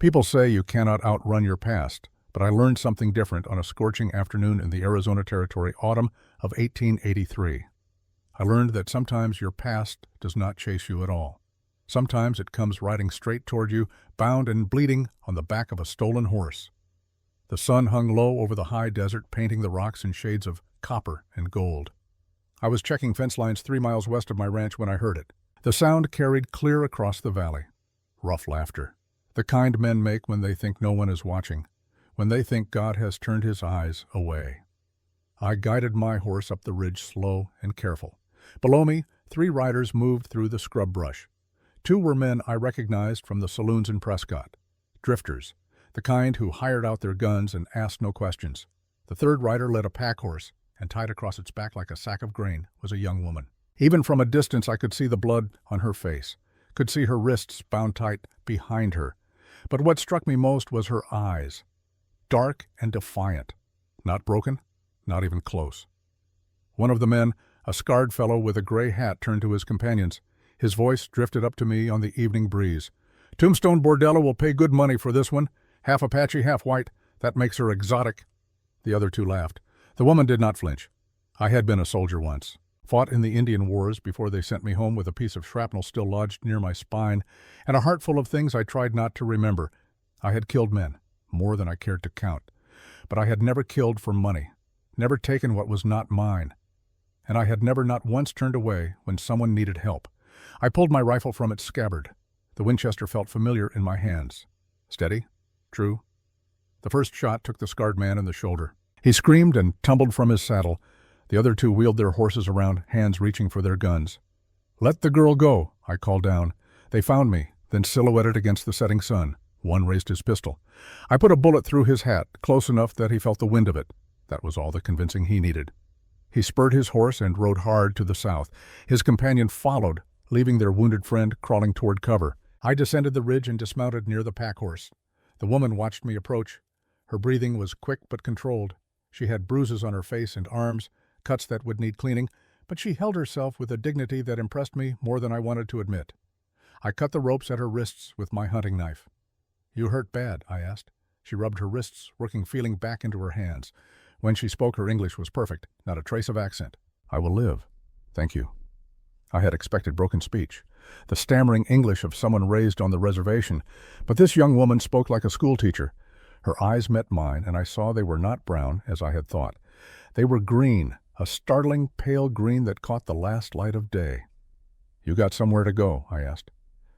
People say you cannot outrun your past, but I learned something different on a scorching afternoon in the Arizona Territory, autumn of 1883. I learned that sometimes your past does not chase you at all. Sometimes it comes riding straight toward you, bound and bleeding on the back of a stolen horse. The sun hung low over the high desert, painting the rocks in shades of copper and gold. I was checking fence lines 3 miles west of my ranch when I heard it. The sound carried clear across the valley. Rough laughter. The kind men make when they think no one is watching, when they think God has turned his eyes away. I guided my horse up the ridge, slow and careful. Below me, 3 riders moved through the scrub brush. 2 were men I recognized from the saloons in Prescott. Drifters, the kind who hired out their guns and asked no questions. The 3rd rider led a pack horse, and tied across its back like a sack of grain was a young woman. Even from a distance I could see the blood on her face, could see her wrists bound tight behind her. But what struck me most was her eyes, dark and defiant. Not broken, not even close. One of the men, a scarred fellow with a gray hat, turned to his companions. His voice drifted up to me on the evening breeze. "Tombstone Bordello will pay good money for this one. Half Apache, half white. That makes her exotic." The other 2 laughed. The woman did not flinch. I had been a soldier once, fought in the Indian Wars before they sent me home with a piece of shrapnel still lodged near my spine, and a heart full of things I tried not to remember. I had killed men, more than I cared to count, but I had never killed for money, never taken what was not mine, and I had never not once turned away when someone needed help. I pulled my rifle from its scabbard. The Winchester felt familiar in my hands. Steady, true. The first shot took the scarred man in the shoulder. He screamed and tumbled from his saddle. The other 2 wheeled their horses around, hands reaching for their guns. "Let the girl go," I called down. They found me, then silhouetted against the setting sun. One raised his pistol. I put a bullet through his hat, close enough that he felt the wind of it. That was all the convincing he needed. He spurred his horse and rode hard to the south. His companion followed, leaving their wounded friend crawling toward cover. I descended the ridge and dismounted near the pack horse. The woman watched me approach. Her breathing was quick but controlled. She had bruises on her face and arms, cuts that would need cleaning, but she held herself with a dignity that impressed me more than I wanted to admit. I cut the ropes at her wrists with my hunting knife. "You hurt bad?" I asked. She rubbed her wrists, working feeling back into her hands. When she spoke, her English was perfect, not a trace of accent. "I will live. Thank you." I had expected broken speech, the stammering English of someone raised on the reservation, but this young woman spoke like a schoolteacher. Her eyes met mine, and I saw they were not brown, as I had thought. They were green, a startling pale green that caught the last light of day. "You got somewhere to go?" I asked.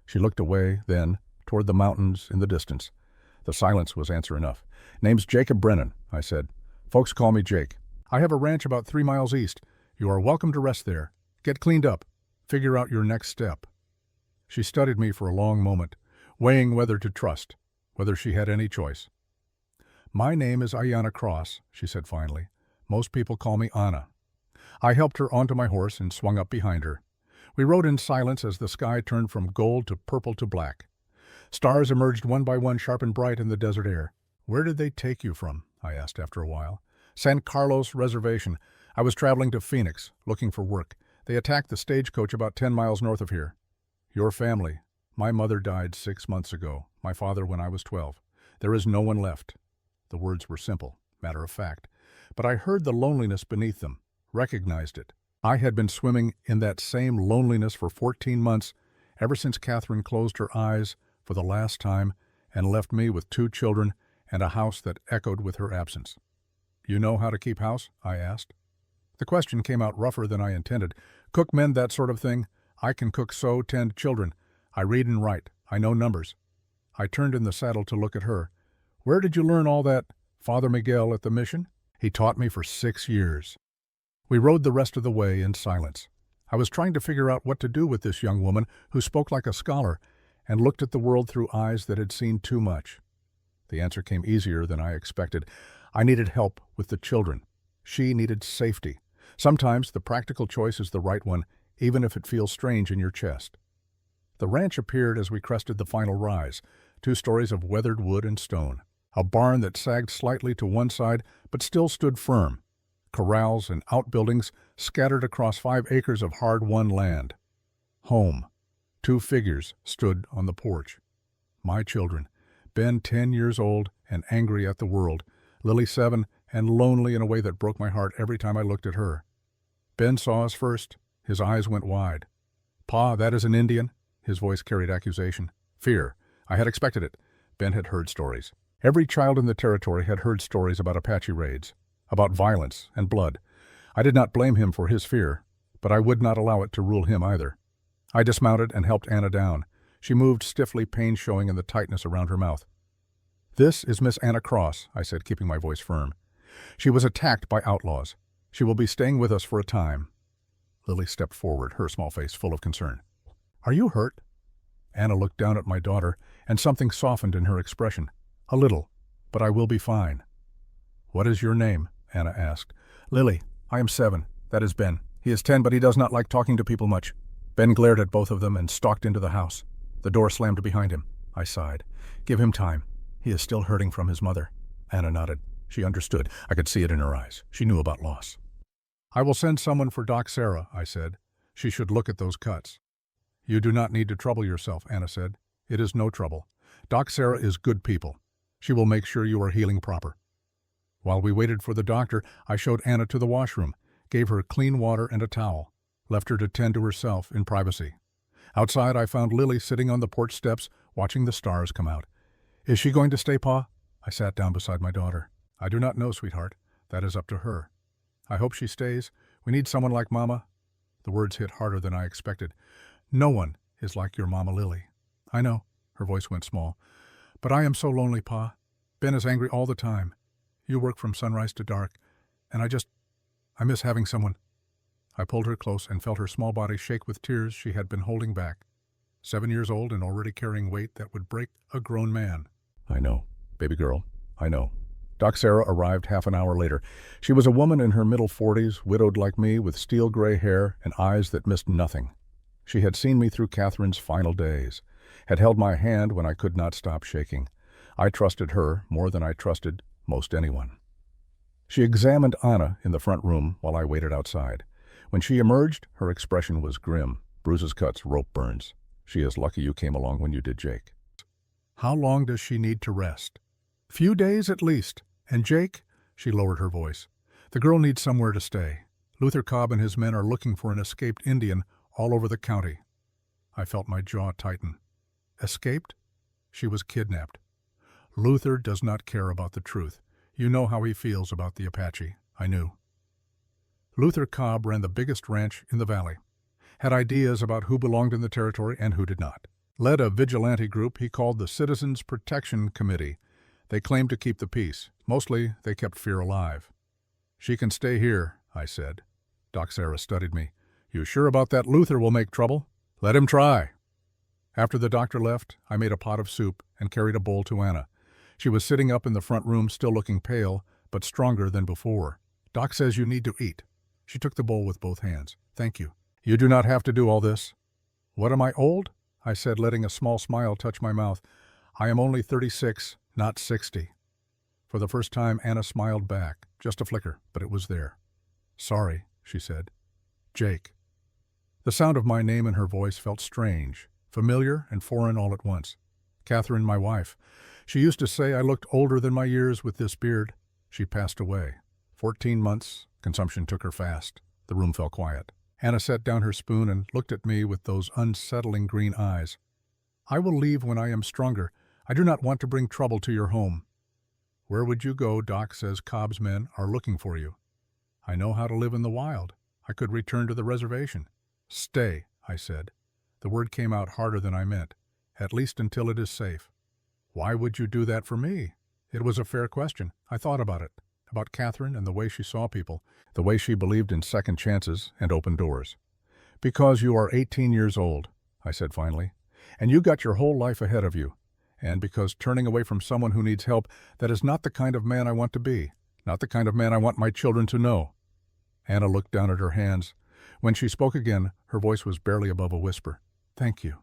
She looked away, then toward the mountains in the distance. The silence was answer enough. "Name's Jacob Brennan," I said. "Folks call me Jake. I have a ranch about 3 miles east. You are welcome to rest there. Get cleaned up. Figure out your next step." She studied me for a long moment, weighing whether to trust, whether she had any choice. "My name is Ayanna Cross," she said finally. "Most people call me Anna." I helped her onto my horse and swung up behind her. We rode in silence as the sky turned from gold to purple to black. Stars emerged one by one, sharp and bright in the desert air. "Where did they take you from?" I asked after a while. "San Carlos Reservation. I was traveling to Phoenix, looking for work. They attacked the stagecoach about 10 miles north of here." "Your family. My mother died 6 months ago, my father when I was 12. There is no one left." The words were simple, matter of fact, but I heard the loneliness beneath them, recognized it. I had been swimming in that same loneliness for 14 months, ever since Catherine closed her eyes for the last time and left me with 2 children and a house that echoed with her absence. "You know how to keep house?" I asked. The question came out rougher than I intended. "Cook, mend, that sort of thing. I can cook, sew, tend children. I read and write. I know numbers." I turned in the saddle to look at her. "Where did you learn all that, Father Miguel at the mission?" "He taught me for 6 years." We rode the rest of the way in silence. I was trying to figure out what to do with this young woman who spoke like a scholar and looked at the world through eyes that had seen too much. The answer came easier than I expected. I needed help with the children. She needed safety. Sometimes the practical choice is the right one, even if it feels strange in your chest. The ranch appeared as we crested the final rise, 2 stories of weathered wood and stone. A barn that sagged slightly to one side but still stood firm. Corrals and outbuildings scattered across 5 acres of hard-won land. Home. 2 figures stood on the porch. My children, Ben 10 years old and angry at the world, Lily 7 and lonely in a way that broke my heart every time I looked at her. Ben saw us first. His eyes went wide. "Pa, that is an Indian?" His voice carried accusation. Fear. I had expected it. Ben had heard stories. Every child in the territory had heard stories about Apache raids, about violence and blood. I did not blame him for his fear, but I would not allow it to rule him either. I dismounted and helped Anna down. She moved stiffly, pain showing in the tightness around her mouth. "This is Miss Anna Cross," I said, keeping my voice firm. "She was attacked by outlaws. She will be staying with us for a time." Lily stepped forward, her small face full of concern. "Are you hurt?" Anna looked down at my daughter, and something softened in her expression. "A little, but I will be fine." "What is your name?" Anna asked. "Lily. I am 7. That is Ben. He is 10, but he does not like talking to people much." Ben glared at both of them and stalked into the house. The door slammed behind him. I sighed. "Give him time. He is still hurting from his mother." Anna nodded. She understood. I could see it in her eyes. She knew about loss. "I will send someone for Doc Sarah," I said. "She should look at those cuts." "You do not need to trouble yourself," Anna said. "It is no trouble. Doc Sarah is good people. She will make sure you are healing proper." While we waited for the doctor, I showed Anna to the washroom, gave her clean water and a towel, left her to tend to herself in privacy. Outside, I found Lily sitting on the porch steps, watching the stars come out. "Is she going to stay, Pa?" I sat down beside my daughter. "I do not know, sweetheart. That is up to her. I hope she stays. We need someone like Mama." The words hit harder than I expected. "No one is like your Mama Lily." "I know." Her voice went small. "But I am so lonely, Pa. Ben is angry all the time. You work from sunrise to dark, and I miss having someone." I pulled her close and felt her small body shake with tears she had been holding back. 7 years old and already carrying weight that would break a grown man. "I know, baby girl, I know." Doc Sarah arrived half an hour later. She was a woman in her middle 40s, widowed like me, with steel gray hair and eyes that missed nothing. She had seen me through Catherine's final days, had held my hand when I could not stop shaking. I trusted her more than I trusted most anyone. She examined Anna in the front room while I waited outside. When she emerged, her expression was grim. Bruises, cuts, rope burns. "She is lucky you came along when you did, Jake." "How long does she need to rest?" "Few days at least. And Jake," she lowered her voice, "the girl needs somewhere to stay. Luther Cobb and his men are looking for an escaped Indian all over the county." I felt my jaw tighten. Escaped? She was kidnapped. Luther does not care about the truth. You know how he feels about the Apache. I knew. Luther Cobb ran the biggest ranch in the valley, had ideas about who belonged in the territory and who did not. Led a vigilante group he called the Citizens Protection Committee. They claimed to keep the peace. Mostly, they kept fear alive. "She can stay here," I said. Doc Sarah studied me. "You sure about that Luther will make trouble? Let him try." After the doctor left, I made a pot of soup and carried a bowl to Anna. She was sitting up in the front room, still looking pale, but stronger than before. "Doc says you need to eat." She took the bowl with both hands. "Thank you. You do not have to do all this." "What, am I old?" I said, letting a small smile touch my mouth. "I am only 36, not 60. For the first time, Anna smiled back, just a flicker, but it was there. "Sorry," she said. "Jake." The sound of my name in her voice felt strange, familiar and foreign all at once. Catherine, my wife. She used to say I looked older than my years with this beard. She passed away. 14 months, consumption took her fast. The room fell quiet. Anna set down her spoon and looked at me with those unsettling green eyes. "I will leave when I am stronger. I do not want to bring trouble to your home." "Where would you go? Doc says Cobb's men are looking for you." "I know how to live in the wild. I could return to the reservation." "Stay," I said. The word came out harder than I meant. "At least until it is safe." "Why would you do that for me?" It was a fair question. I thought about it, about Catherine and the way she saw people, the way she believed in second chances and open doors. "Because you are 18 years old," I said finally, "and you got your whole life ahead of you. And because turning away from someone who needs help, that is not the kind of man I want to be, not the kind of man I want my children to know." Anna looked down at her hands. When she spoke again, her voice was barely above a whisper. "Thank you."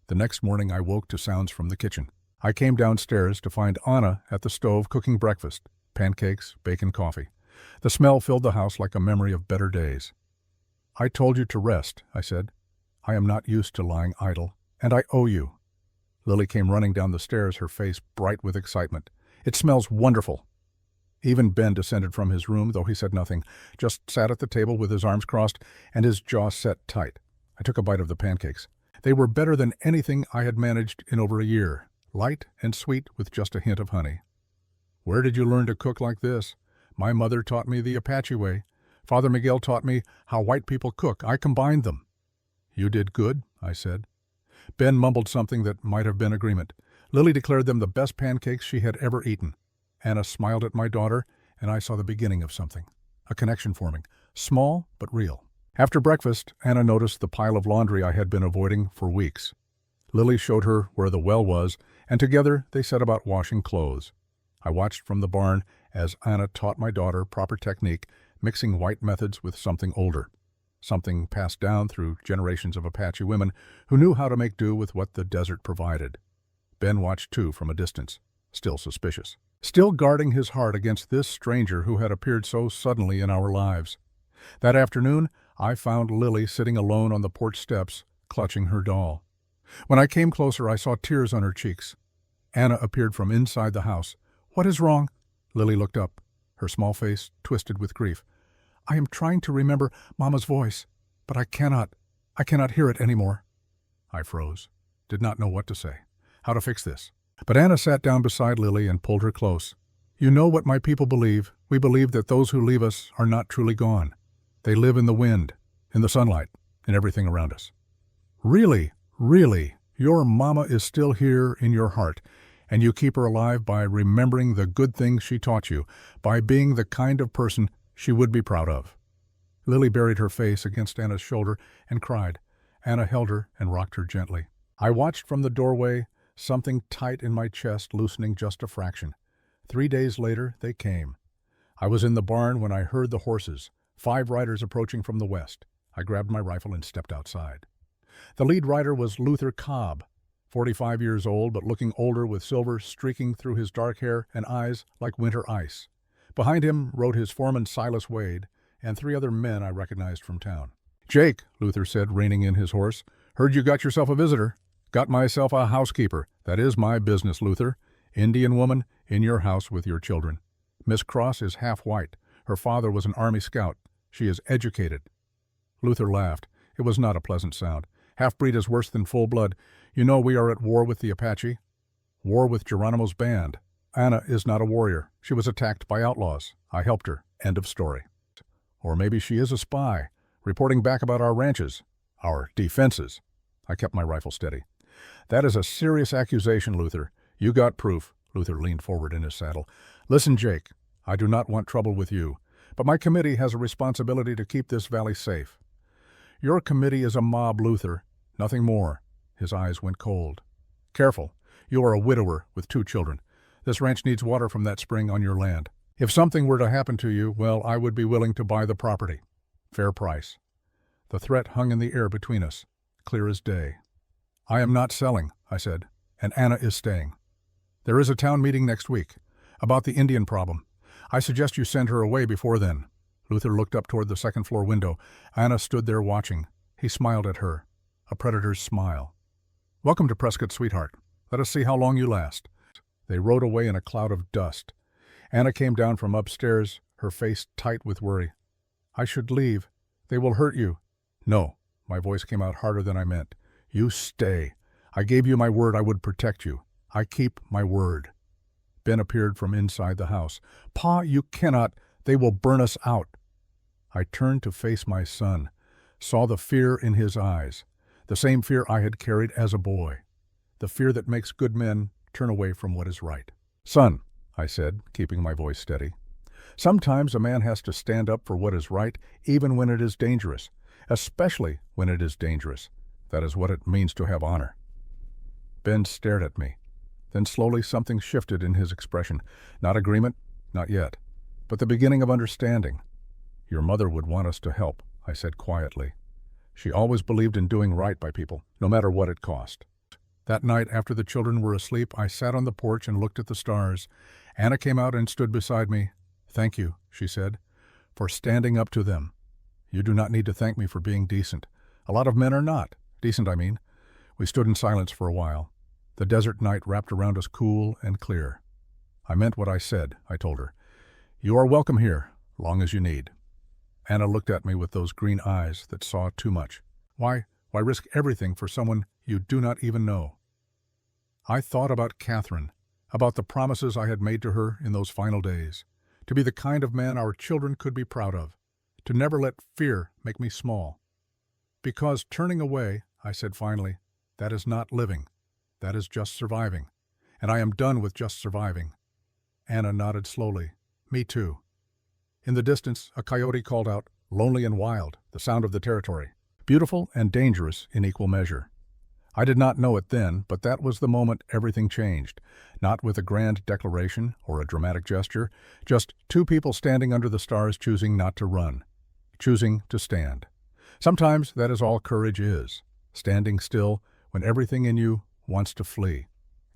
The next morning I woke to sounds from the kitchen. I came downstairs to find Anna at the stove cooking breakfast, pancakes, bacon, coffee. The smell filled the house like a memory of better days. "I told you to rest," I said. "I am not used to lying idle, and I owe you." Lily came running down the stairs, her face bright with excitement. "It smells wonderful." Even Ben descended from his room, though he said nothing, just sat at the table with his arms crossed and his jaw set tight. I took a bite of the pancakes. They were better than anything I had managed in over a year, light and sweet with just a hint of honey. "Where did you learn to cook like this?" "My mother taught me the Apache way. Father Miguel taught me how white people cook. I combined them." "You did good," I said. Ben mumbled something that might have been agreement. Lily declared them the best pancakes she had ever eaten. Anna smiled at my daughter, and I saw the beginning of something, a connection forming, small but real. After breakfast, Anna noticed the pile of laundry I had been avoiding for weeks. Lily showed her where the well was, and together they set about washing clothes. I watched from the barn as Anna taught my daughter proper technique, mixing white methods with something older, something passed down through generations of Apache women who knew how to make do with what the desert provided. Ben watched too from a distance, still suspicious, still guarding his heart against this stranger who had appeared so suddenly in our lives. That afternoon, I found Lily sitting alone on the porch steps, clutching her doll. When I came closer, I saw tears on her cheeks. Anna appeared from inside the house. "What is wrong?" Lily looked up, her small face twisted with grief. "I am trying to remember Mama's voice, but I cannot hear it anymore." I froze, did not know what to say, how to fix this. But Anna sat down beside Lily and pulled her close. "You know what my people believe. We believe that those who leave us are not truly gone. They live in the wind, in the sunlight, in everything around us." "Really, really, your Mama is still here in your heart, and you keep her alive by remembering the good things she taught you, by being the kind of person she would be proud of." Lily buried her face against Anna's shoulder and cried. Anna held her and rocked her gently. I watched from the doorway, something tight in my chest loosening just a fraction. 3 days later, they came. I was in the barn when I heard the horses, 5 riders approaching from the west. I grabbed my rifle and stepped outside. The lead rider was Luther Cobb, 45 years old, but looking older with silver streaking through his dark hair and eyes like winter ice. Behind him rode his foreman Silas Wade and 3 other men I recognized from town. "Jake," Luther said, reining in his horse, "heard you got yourself a visitor." "Got myself a housekeeper. That is my business, Luther. Indian woman, in your house with your children. Miss Cross is half white. Her father was an Army scout. She is educated." Luther laughed. It was not a pleasant sound. "Half-breed is worse than full-blood. You know we are at war with the Apache. War with Geronimo's band. Anna is not a warrior. She was attacked by outlaws. I helped her. End of story." "Or maybe she is a spy, reporting back about our ranches, our defenses." I kept my rifle steady. "That is a serious accusation, Luther. You got proof." Luther leaned forward in his saddle. "Listen, Jake, I do not want trouble with you, but my committee has a responsibility to keep this valley safe. Your committee is a mob, Luther, nothing more." His eyes went cold. "Careful. You are a widower with 2 children. This ranch needs water from that spring on your land. If something were to happen to you, well, I would be willing to buy the property. Fair price." The threat hung in the air between us, clear as day. "I am not selling," I said, "and Anna is staying. There is a town meeting next week about the Indian problem. I suggest you send her away before then." Luther looked up toward the second-floor window. Anna stood there watching. He smiled at her, a predator's smile. "Welcome to Prescott, sweetheart. Let us see how long you last." They rode away in a cloud of dust. Anna came down from upstairs, her face tight with worry. "I should leave. They will hurt you." "No." My voice came out harder than I meant. "You stay. I gave you my word I would protect you. I keep my word." Ben appeared from inside the house. "Pa, you cannot. They will burn us out." I turned to face my son, saw the fear in his eyes, the same fear I had carried as a boy, the fear that makes good men turn away from what is right. "Son," I said, keeping my voice steady, "sometimes a man has to stand up for what is right, even when it is dangerous, especially when it is dangerous. That is what it means to have honor." Ben stared at me. Then slowly something shifted in his expression. Not agreement, not yet, but the beginning of understanding. "Your mother would want us to help," I said quietly. "She always believed in doing right by people, no matter what it cost." That night, after the children were asleep, I sat on the porch and looked at the stars. Anna came out and stood beside me. "Thank you," she said, "for standing up to them. You do not need to thank me for being decent. A lot of men are not. Decent, I mean." We stood in silence for a while. The desert night wrapped around us cool and clear. I meant what I said, I told her. You are welcome here, long as you need. Anna looked at me with those green eyes that saw too much. Why risk everything for someone you do not even know? I thought about Catherine, about the promises I had made to her in those final days, to be the kind of man our children could be proud of, to never let fear make me small. Because turning away, I said finally, that is not living, that is just surviving, and I am done with just surviving. Anna nodded slowly. Me too. In the distance, a coyote called out, lonely and wild, the sound of the territory, beautiful and dangerous in equal measure. I did not know it then, but that was the moment everything changed, not with a grand declaration or a dramatic gesture, just two people standing under the stars choosing not to run, choosing to stand. Sometimes that is all courage is, standing still when everything in you wants to flee.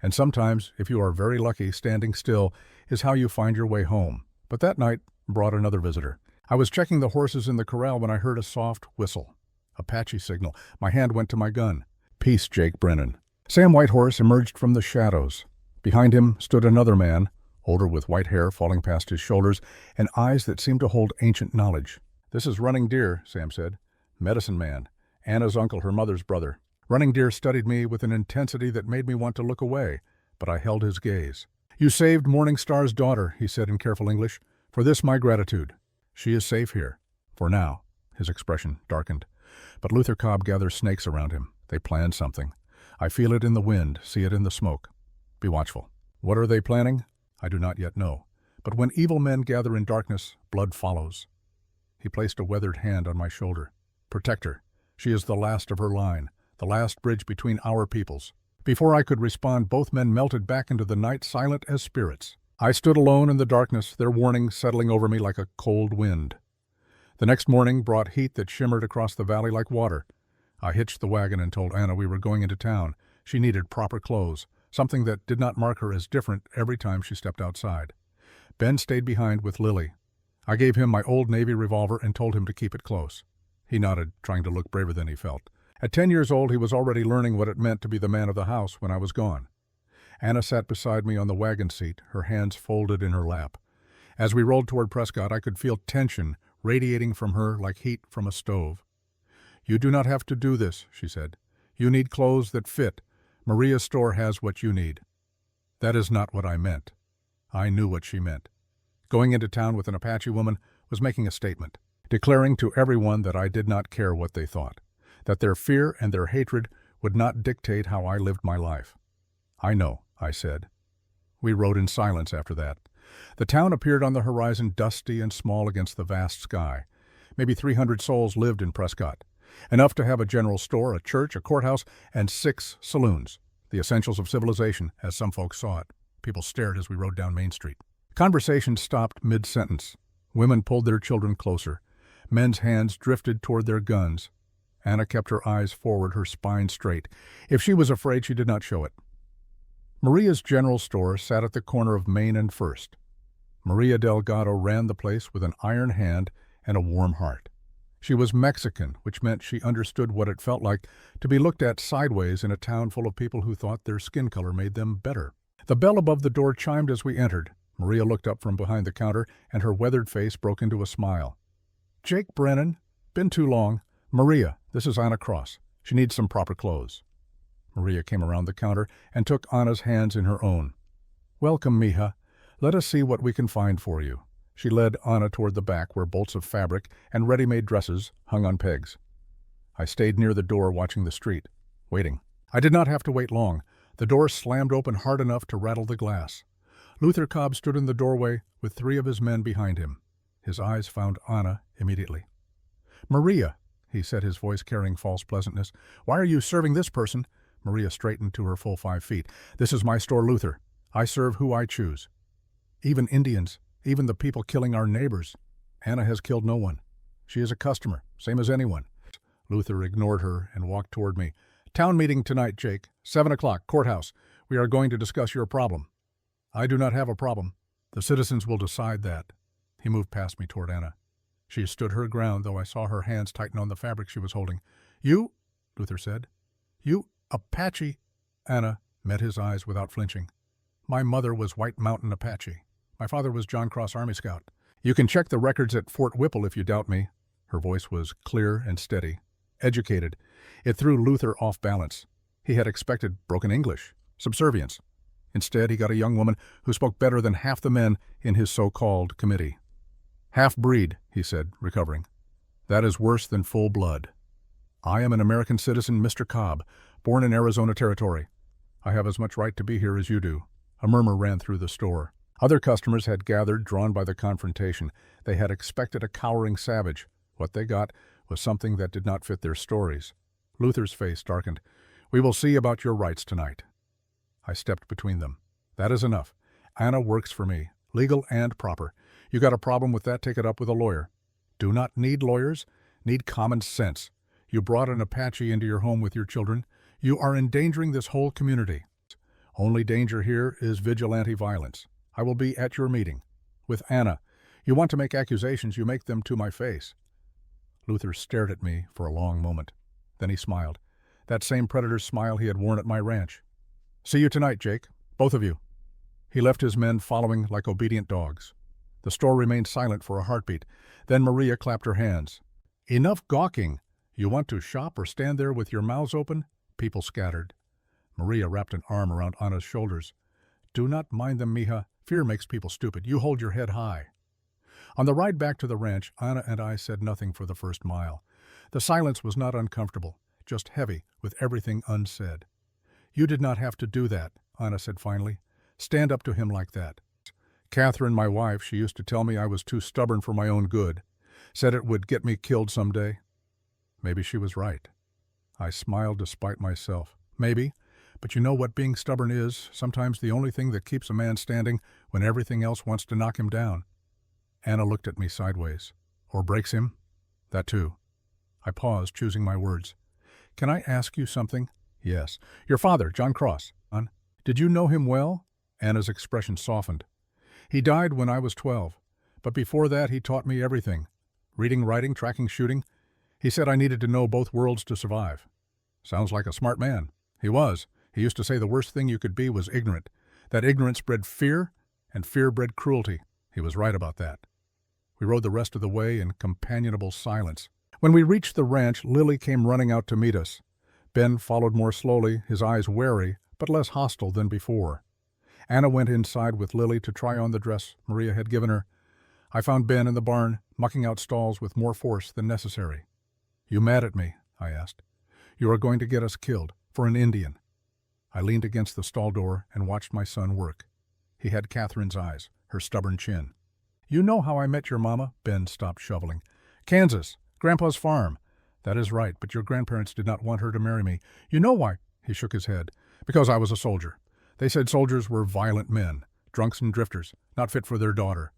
And sometimes, if you are very lucky, standing still is how you find your way home. But that night brought another visitor. I was checking the horses in the corral when I heard a soft whistle. Apache signal. My hand went to my gun. Peace, Jake Brennan. Sam Whitehorse emerged from the shadows. Behind him stood another man, older with white hair falling past his shoulders and eyes that seemed to hold ancient knowledge. This is Running Deer, Sam said. Medicine Man. Anna's uncle, her mother's brother. Running Deer studied me with an intensity that made me want to look away, but I held his gaze. You saved Morning Star's daughter, he said in careful English. For this my gratitude. She is safe here. For now. His expression darkened. But Luther Cobb gathers snakes around him. They plan something. I feel it in the wind, see it in the smoke. Be watchful. What are they planning? I do not yet know. But when evil men gather in darkness, blood follows. He placed a weathered hand on my shoulder. Protect her. She is the last of her line, the last bridge between our peoples. Before I could respond, both men melted back into the night, silent as spirits. I stood alone in the darkness, their warning settling over me like a cold wind. The next morning brought heat that shimmered across the valley like water. I hitched the wagon and told Anna we were going into town. She needed proper clothes, something that did not mark her as different every time she stepped outside. Ben stayed behind with Lily. I gave him my old Navy revolver and told him to keep it close. He nodded, trying to look braver than he felt. At 10 years old, he was already learning what it meant to be the man of the house when I was gone. Anna sat beside me on the wagon seat, her hands folded in her lap. As we rolled toward Prescott, I could feel tension radiating from her like heat from a stove. You do not have to do this, she said. You need clothes that fit. Maria's store has what you need. That is not what I meant. I knew what she meant. Going into town with an Apache woman was making a statement, declaring to everyone that I did not care what they thought, that their fear and their hatred would not dictate how I lived my life. I know, I said. We rode in silence after that. The town appeared on the horizon dusty and small against the vast sky. Maybe 300 souls lived in Prescott. Enough to have a general store, a church, a courthouse, and 6 saloons. The essentials of civilization, as some folks saw it. People stared as we rode down Main Street. Conversation stopped mid-sentence. Women pulled their children closer. Men's hands drifted toward their guns. Anna kept her eyes forward, her spine straight. If she was afraid, she did not show it. Maria's general store sat at the corner of Main and First. Maria Delgado ran the place with an iron hand and a warm heart. She was Mexican, which meant she understood what it felt like to be looked at sideways in a town full of people who thought their skin color made them better. The bell above the door chimed as we entered. Maria looked up from behind the counter, and her weathered face broke into a smile. Jake Brennan, been too long. Maria, this is Anna Cross. She needs some proper clothes. Maria came around the counter and took Anna's hands in her own. Welcome, mija. Let us see what we can find for you. She led Anna toward the back where bolts of fabric and ready-made dresses hung on pegs. I stayed near the door watching the street, waiting. I did not have to wait long. The door slammed open hard enough to rattle the glass. Luther Cobb stood in the doorway with 3 of his men behind him. His eyes found Anna immediately. Maria, he said, his voice carrying false pleasantness. Why are you serving this person? Maria straightened to her full 5 feet. This is my store, Luther. I serve who I choose. Even Indians, even the people killing our neighbors. Anna has killed no one. She is a customer, same as anyone. Luther ignored her and walked toward me. Town meeting tonight, Jake. 7 o'clock, courthouse. We are going to discuss your problem. I do not have a problem. The citizens will decide that. He moved past me toward Anna. She stood her ground, though I saw her hands tighten on the fabric she was holding. You, Luther said. You, Apache. Anna, met his eyes without flinching. My mother was White Mountain Apache. My father was John Cross Army Scout. You can check the records at Fort Whipple if you doubt me. Her voice was clear and steady. Educated. It threw Luther off balance. He had expected broken English, subservience. Instead, he got a young woman who spoke better than half the men in his so-called committee. Half-breed, he said, recovering. That is worse than full blood. I am an American citizen, Mr. Cobb, born in Arizona Territory. I have as much right to be here as you do. A murmur ran through the store. Other customers had gathered, drawn by the confrontation. They had expected a cowering savage. What they got was something that did not fit their stories. Luther's face darkened. We will see about your rights tonight. I stepped between them. That is enough. Anna works for me, legal and proper. You got a problem with that, take it up with a lawyer. Do not need lawyers, need common sense. You brought an Apache into your home with your children. You are endangering this whole community. Only danger here is vigilante violence. I will be at your meeting. With Anna. You want to make accusations, you make them to my face. Luther stared at me for a long moment. Then he smiled. That same predator's smile he had worn at my ranch. See you tonight, Jake. Both of you. He left his men following like obedient dogs. The store remained silent for a heartbeat. Then Maria clapped her hands. Enough gawking. You want to shop or stand there with your mouths open? People scattered. Maria wrapped an arm around Anna's shoulders. Do not mind them, mija. Fear makes people stupid. You hold your head high. On the ride back to the ranch, Anna and I said nothing for the first mile. The silence was not uncomfortable, just heavy, with everything unsaid. You did not have to do that, Anna said finally. Stand up to him like that. Catherine, my wife, she used to tell me I was too stubborn for my own good. Said it would get me killed someday. Maybe she was right. I smiled despite myself. Maybe. But you know what being stubborn is, sometimes the only thing that keeps a man standing when everything else wants to knock him down. Anna looked at me sideways. Or breaks him? That too. I paused, choosing my words. Can I ask you something? Yes. Your father, John Cross. Did you know him well? Anna's expression softened. He died when I was 12. But before that he taught me everything. Reading, writing, tracking, shooting. He said I needed to know both worlds to survive. Sounds like a smart man. He was. He used to say the worst thing you could be was ignorant. That ignorance bred fear, and fear bred cruelty. He was right about that. We rode the rest of the way in companionable silence. When we reached the ranch, Lily came running out to meet us. Ben followed more slowly, his eyes wary, but less hostile than before. Anna went inside with Lily to try on the dress Maria had given her. I found Ben in the barn, mucking out stalls with more force than necessary. You mad at me? I asked. You are going to get us killed, for an Indian. I leaned against the stall door and watched my son work. He had Catherine's eyes, her stubborn chin. You know how I met your mama? Ben stopped shoveling. Kansas, Grandpa's farm. That is right, but your grandparents did not want her to marry me. You know why? He shook his head. Because I was a soldier. They said soldiers were violent men, drunks and drifters, not fit for their daughter.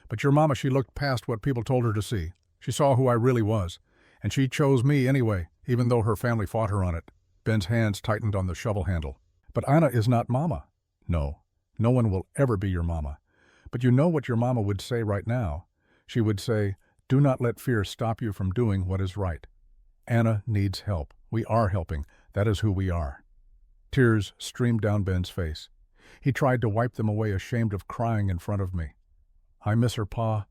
But your mama, she looked past what people told her to see. She saw who I really was. And she chose me anyway, even though her family fought her on it. Ben's hands tightened on the shovel handle. But Anna is not mama. No, no one will ever be your mama. But you know what your mama would say right now. She would say, do not let fear stop you from doing what is right. Anna needs help. We are helping. That is who we are. Tears streamed down Ben's face. He tried to wipe them away, ashamed of crying in front of me. I miss her, Pa.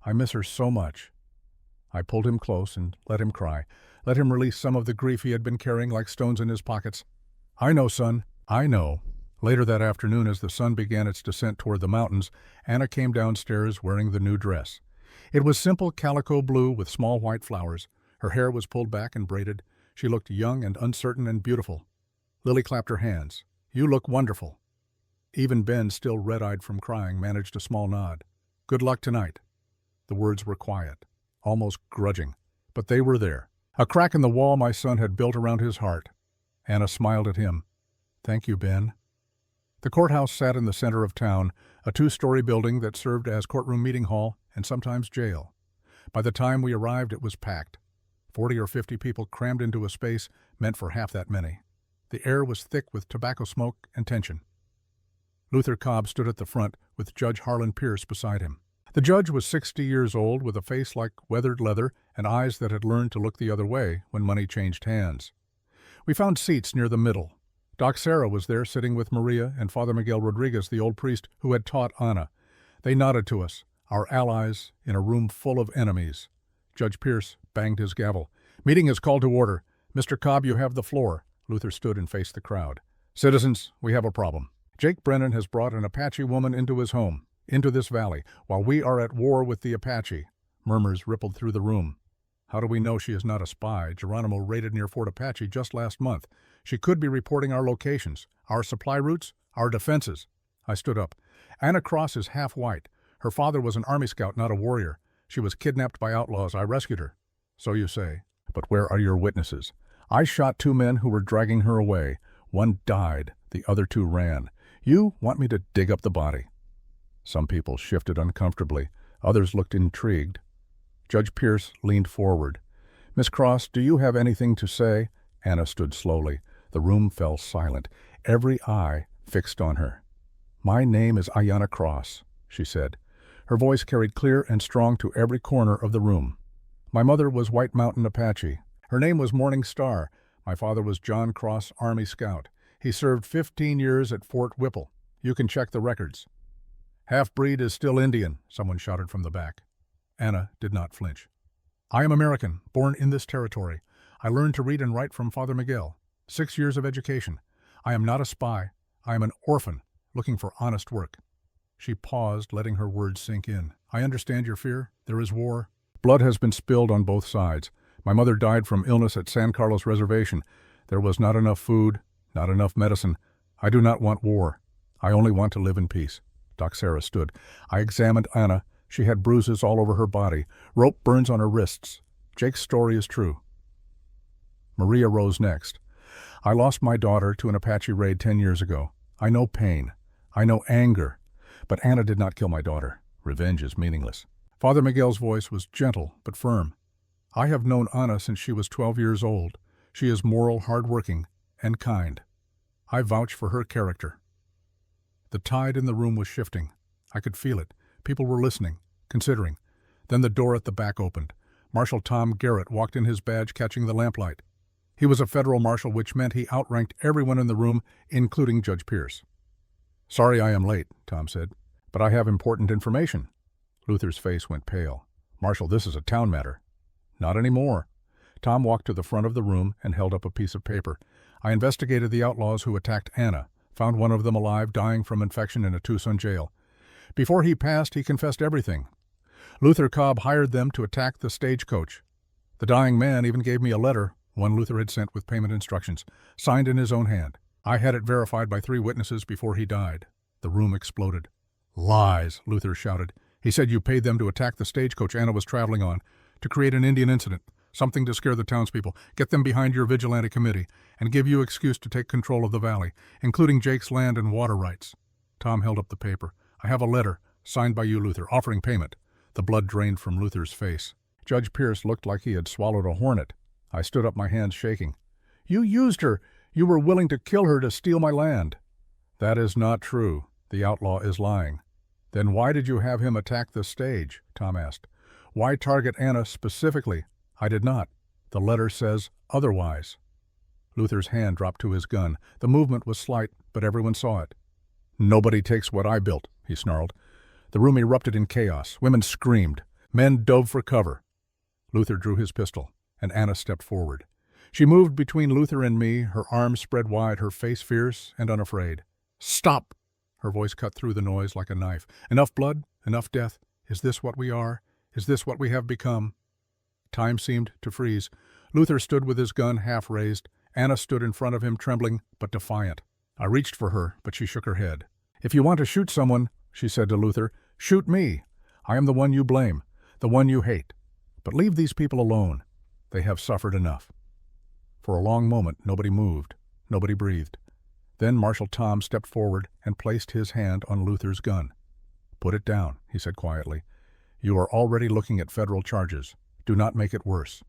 I miss her so much. I pulled him close and let him cry, let him release some of the grief he had been carrying like stones in his pockets. I know, son, I know. Later that afternoon, as the sun began its descent toward the mountains, Anna came downstairs wearing the new dress. It was simple calico blue with small white flowers. Her hair was pulled back and braided. She looked young and uncertain and beautiful. Lily clapped her hands. You look wonderful. Even Ben, still red-eyed from crying, managed a small nod. Good luck tonight. The words were quiet, almost grudging, but they were there. A crack in the wall my son had built around his heart. Anna smiled at him. Thank you, Ben. The courthouse sat in the center of town, a two-story building that served as courtroom meeting hall and sometimes jail. By the time we arrived, it was packed. 40 or 50 people crammed into a space meant for half that many. The air was thick with tobacco smoke and tension. Luther Cobb stood at the front with Judge Harlan Pierce beside him. The judge was 60 years old with a face like weathered leather and eyes that had learned to look the other way when money changed hands. We found seats near the middle. Doc Sarah was there sitting with Maria and Father Miguel Rodriguez, the old priest who had taught Ana. They nodded to us, our allies in a room full of enemies. Judge Pierce banged his gavel. "Meeting is called to order. Mr. Cobb, you have the floor." Luther stood and faced the crowd. "Citizens, we have a problem. Jake Brennan has brought an Apache woman into his home, into this valley, while we are at war with the Apache." Murmurs rippled through the room. "How do we know she is not a spy? Geronimo raided near Fort Apache just last month. She could be reporting our locations, our supply routes, our defenses." I stood up. "Ana Cross is half white. Her father was an Army scout, not a warrior. She was kidnapped by outlaws. I rescued her." "So you say. But where are your witnesses? I shot 2 men who were dragging her away. One died. The other 2 ran. You want me to dig up the body?" Some people shifted uncomfortably. Others looked intrigued. Judge Pierce leaned forward. "Miss Cross, do you have anything to say?" Ana stood slowly. The room fell silent, every eye fixed on her. "My name is Ayanna Cross," she said. Her voice carried clear and strong to every corner of the room. "My mother was White Mountain Apache. Her name was Morning Star. My father was John Cross, Army Scout. He served 15 years at Fort Whipple. You can check the records." "Half-breed is still Indian," someone shouted from the back. Ana did not flinch. "I am American, born in this territory. I learned to read and write from Father Miguel. 6 years of education. I am not a spy. I am an orphan, looking for honest work." She paused, letting her words sink in. "I understand your fear. There is war. Blood has been spilled on both sides. My mother died from illness at San Carlos Reservation. There was not enough food, not enough medicine. I do not want war. I only want to live in peace." Doc Sarah stood. I examined Ana. She had bruises all over her body, rope burns on her wrists. Jake's story is true. Maria rose next. "I lost my daughter to an Apache raid 10 years ago. I know pain. I know anger. But Ana did not kill my daughter. Revenge is meaningless." Father Miguel's voice was gentle but firm. "I have known Ana since she was 12 years old. She is moral, hard-working, and kind. I vouch for her character." The tide in the room was shifting. I could feel it. People were listening, considering. Then the door at the back opened. Marshal Tom Garrett walked in, his badge catching the lamplight. He was a federal marshal, which meant he outranked everyone in the room, including Judge Pierce. "Sorry I am late," Tom said, "but I have important information." Luther's face went pale. "Marshal, this is a town matter." "Not anymore." Tom walked to the front of the room and held up a piece of paper. "I investigated the outlaws who attacked Ana, found one of them alive, dying from infection in a Tucson jail. Before he passed, he confessed everything. Luther Cobb hired them to attack the stagecoach. The dying man even gave me a letter, one Luther had sent with payment instructions, signed in his own hand. I had it verified by 3 witnesses before he died." The room exploded. "Lies," Luther shouted. "He said you paid them to attack the stagecoach Ana was traveling on, to create an Indian incident, something to scare the townspeople, get them behind your vigilante committee, and give you excuse to take control of the valley, including Jake's land and water rights." Tom held up the paper. "I have a letter, signed by you, Luther, offering payment." The blood drained from Luther's face. Judge Pierce looked like he had swallowed a hornet. I stood up, my hands shaking. "You used her. You were willing to kill her to steal my land." "That is not true. The outlaw is lying." "Then why did you have him attack the stage?" Tom asked. "Why target Ana specifically?" "I did not. The letter says otherwise." Luther's hand dropped to his gun. The movement was slight, but everyone saw it. "Nobody takes what I built," he snarled. The room erupted in chaos. Women screamed. Men dove for cover. Luther drew his pistol, and Ana stepped forward. She moved between Luther and me, her arms spread wide, her face fierce and unafraid. "Stop!" Her voice cut through the noise like a knife. "Enough blood, enough death. Is this what we are? Is this what we have become?" Time seemed to freeze. Luther stood with his gun half raised. Ana stood in front of him, trembling but defiant. I reached for her, but she shook her head. "If you want to shoot someone," she said to Luther, "shoot me. I am the one you blame, the one you hate. But leave these people alone. They have suffered enough." For a long moment, nobody moved. Nobody breathed. Then Marshal Tom stepped forward and placed his hand on Luther's gun. "Put it down," he said quietly. "You are already looking at federal charges. Do not make it worse."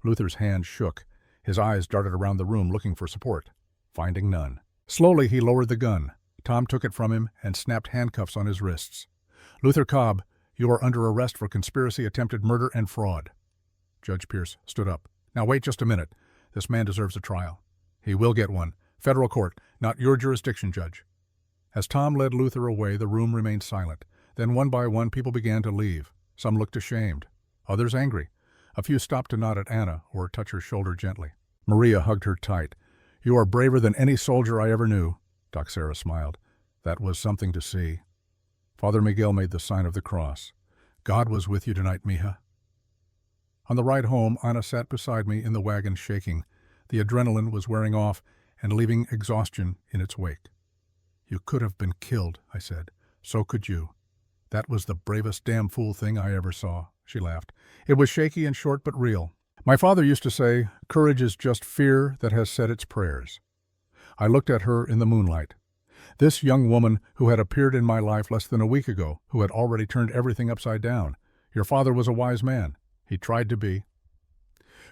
Luther's hand shook. His eyes darted around the room looking for support, finding none. Slowly he lowered the gun. Tom took it from him and snapped handcuffs on his wrists. "Luther Cobb, you are under arrest for conspiracy, attempted murder, and fraud." Judge Pierce stood up. "Now wait just a minute. This man deserves a trial." "He will get one. Federal court, not your jurisdiction, Judge. As Tom led Luther away, the room remained silent. Then one by one people began to leave. Some looked ashamed, others angry. A few stopped to nod at Anna or touch her shoulder gently. Maria hugged her tight. You are braver than any soldier I ever knew. Doc Sarah smiled. That was something to see. Father Miguel made the sign of the cross. God was with you tonight, mija. On the ride home, Anna sat beside me in the wagon shaking. The adrenaline was wearing off and leaving exhaustion in its wake. You could have been killed, I said. So could you. That was the bravest damn fool thing I ever saw, she laughed. It was shaky and short but real. My father used to say, courage is just fear that has said its prayers. I looked at her in the moonlight. This young woman who had appeared in my life less than a week ago, who had already turned everything upside down. Your father was a wise man. He tried to be.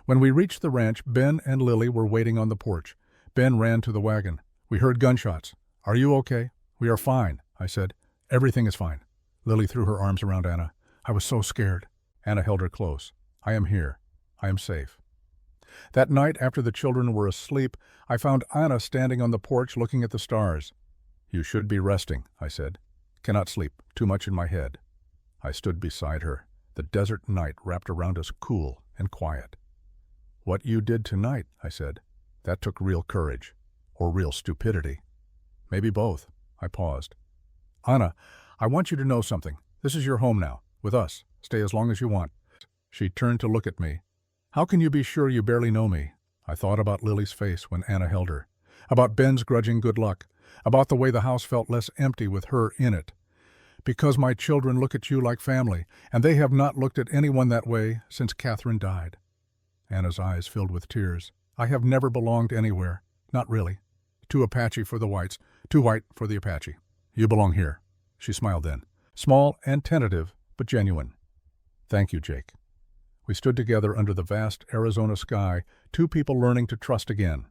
When we reached the ranch, Ben and Lily were waiting on the porch. Ben ran to the wagon. We heard gunshots. Are you okay? We are fine, I said. Everything is fine. Lily threw her arms around Anna. I was so scared. Anna held her close. I am here. I am safe. That night, after the children were asleep, I found Anna standing on the porch looking at the stars. You should be resting, I said. Cannot sleep. Too much in my head. I stood beside her. The desert night wrapped around us cool and quiet. What you did tonight, I said, that took real courage. Or real stupidity. Maybe both. I paused. Anna, I want you to know something. This is your home now. With us. Stay as long as you want. She turned to look at me. How can you be sure you barely know me? I thought about Lily's face when Anna held her. About Ben's grudging good luck. About the way the house felt less empty with her in it. Because my children look at you like family, and they have not looked at anyone that way since Catherine died. Anna's eyes filled with tears. I have never belonged anywhere. Not really. Too Apache for the whites. Too white for the Apache. You belong here. She smiled then. Small and tentative, but genuine. Thank you, Jake. We stood together under the vast Arizona sky, two people learning to trust again.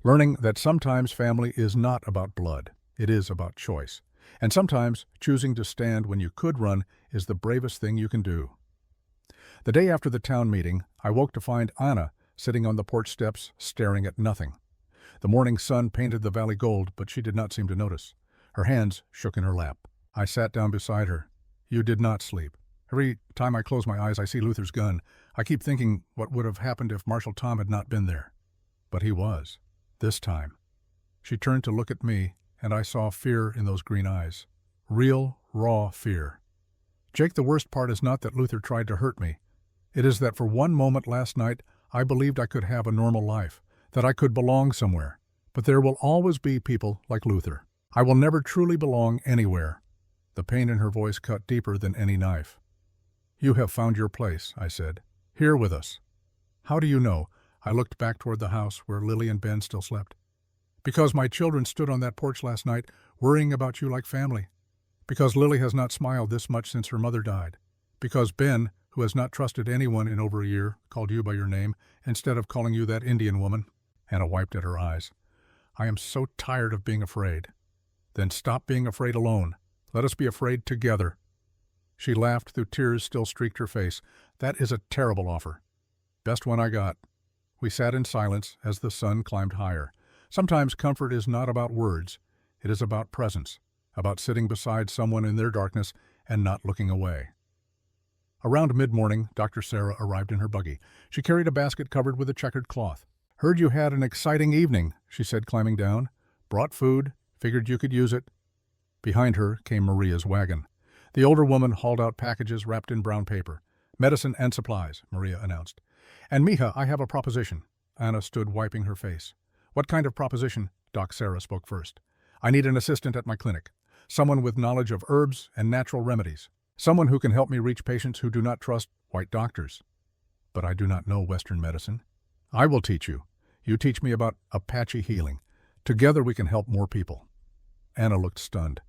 Learning that sometimes family is not about blood. It is about choice. And sometimes choosing to stand when you could run is the bravest thing you can do. The day after the town meeting, I woke to find Anna sitting on the porch steps, staring at nothing. The morning sun painted the valley gold, but she did not seem to notice. Her hands shook in her lap. I sat down beside her. You did not sleep. Every time I close my eyes, I see Luther's gun. I keep thinking what would have happened if Marshal Tom had not been there. But he was. This time. She turned to look at me, and I saw fear in those green eyes. Real, raw fear. Jake, the worst part is not that Luther tried to hurt me. It is that for one moment last night, I believed I could have a normal life, that I could belong somewhere. But there will always be people like Luther. I will never truly belong anywhere. The pain in her voice cut deeper than any knife. You have found your place, I said. Here with us. How do you know? I looked back toward the house where Lily and Ben still slept. Because my children stood on that porch last night, worrying about you like family. Because Lily has not smiled this much since her mother died. Because Ben, who has not trusted anyone in over a year, called you by your name, instead of calling you that Indian woman. Anna wiped at her eyes. I am so tired of being afraid. Then stop being afraid alone. Let us be afraid together. She laughed through tears still streaked her face. That is a terrible offer. Best one I got. We sat in silence as the sun climbed higher. Sometimes comfort is not about words. It is about presence, about sitting beside someone in their darkness and not looking away. Around mid-morning, Dr. Sarah arrived in her buggy. She carried a basket covered with a checkered cloth. Heard you had an exciting evening, she said, climbing down. Brought food, figured you could use it. Behind her came Maria's wagon. The older woman hauled out packages wrapped in brown paper. Medicine and supplies, Maria announced. And mija, I have a proposition. Anna stood wiping her face. What kind of proposition? Doc Sarah spoke first. I need an assistant at my clinic. Someone with knowledge of herbs and natural remedies. Someone who can help me reach patients who do not trust white doctors. But I do not know Western medicine. I will teach you. You teach me about Apache healing. Together we can help more people. Anna looked stunned.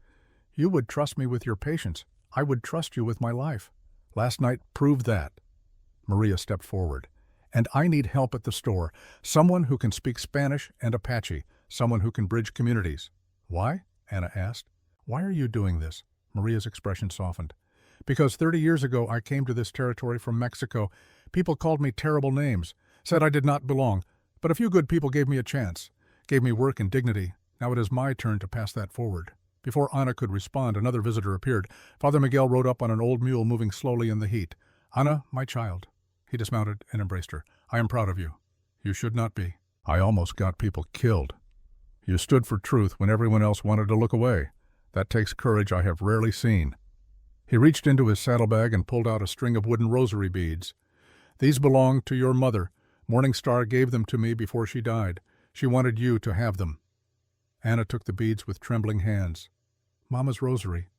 You would trust me with your patients. I would trust you with my life. Last night proved that. Maria stepped forward. And I need help at the store. Someone who can speak Spanish and Apache. Someone who can bridge communities. Why? Anna asked. Why are you doing this? Maria's expression softened. Because 30 years ago I came to this territory from Mexico. People called me terrible names, said I did not belong, but a few good people gave me a chance. gave me work and dignity. Now it is my turn to pass that forward." Before Anna could respond, another visitor appeared. Father Miguel rode up on an old mule moving slowly in the heat. "Anna, my child." He dismounted and embraced her. "I am proud of you. You should not be. I almost got people killed. You stood for truth when everyone else wanted to look away. That takes courage I have rarely seen." He reached into his saddlebag and pulled out a string of wooden rosary beads. "These belong to your mother. Morning Star gave them to me before she died. She wanted you to have them." Anna took the beads with trembling hands. "Mama's rosary.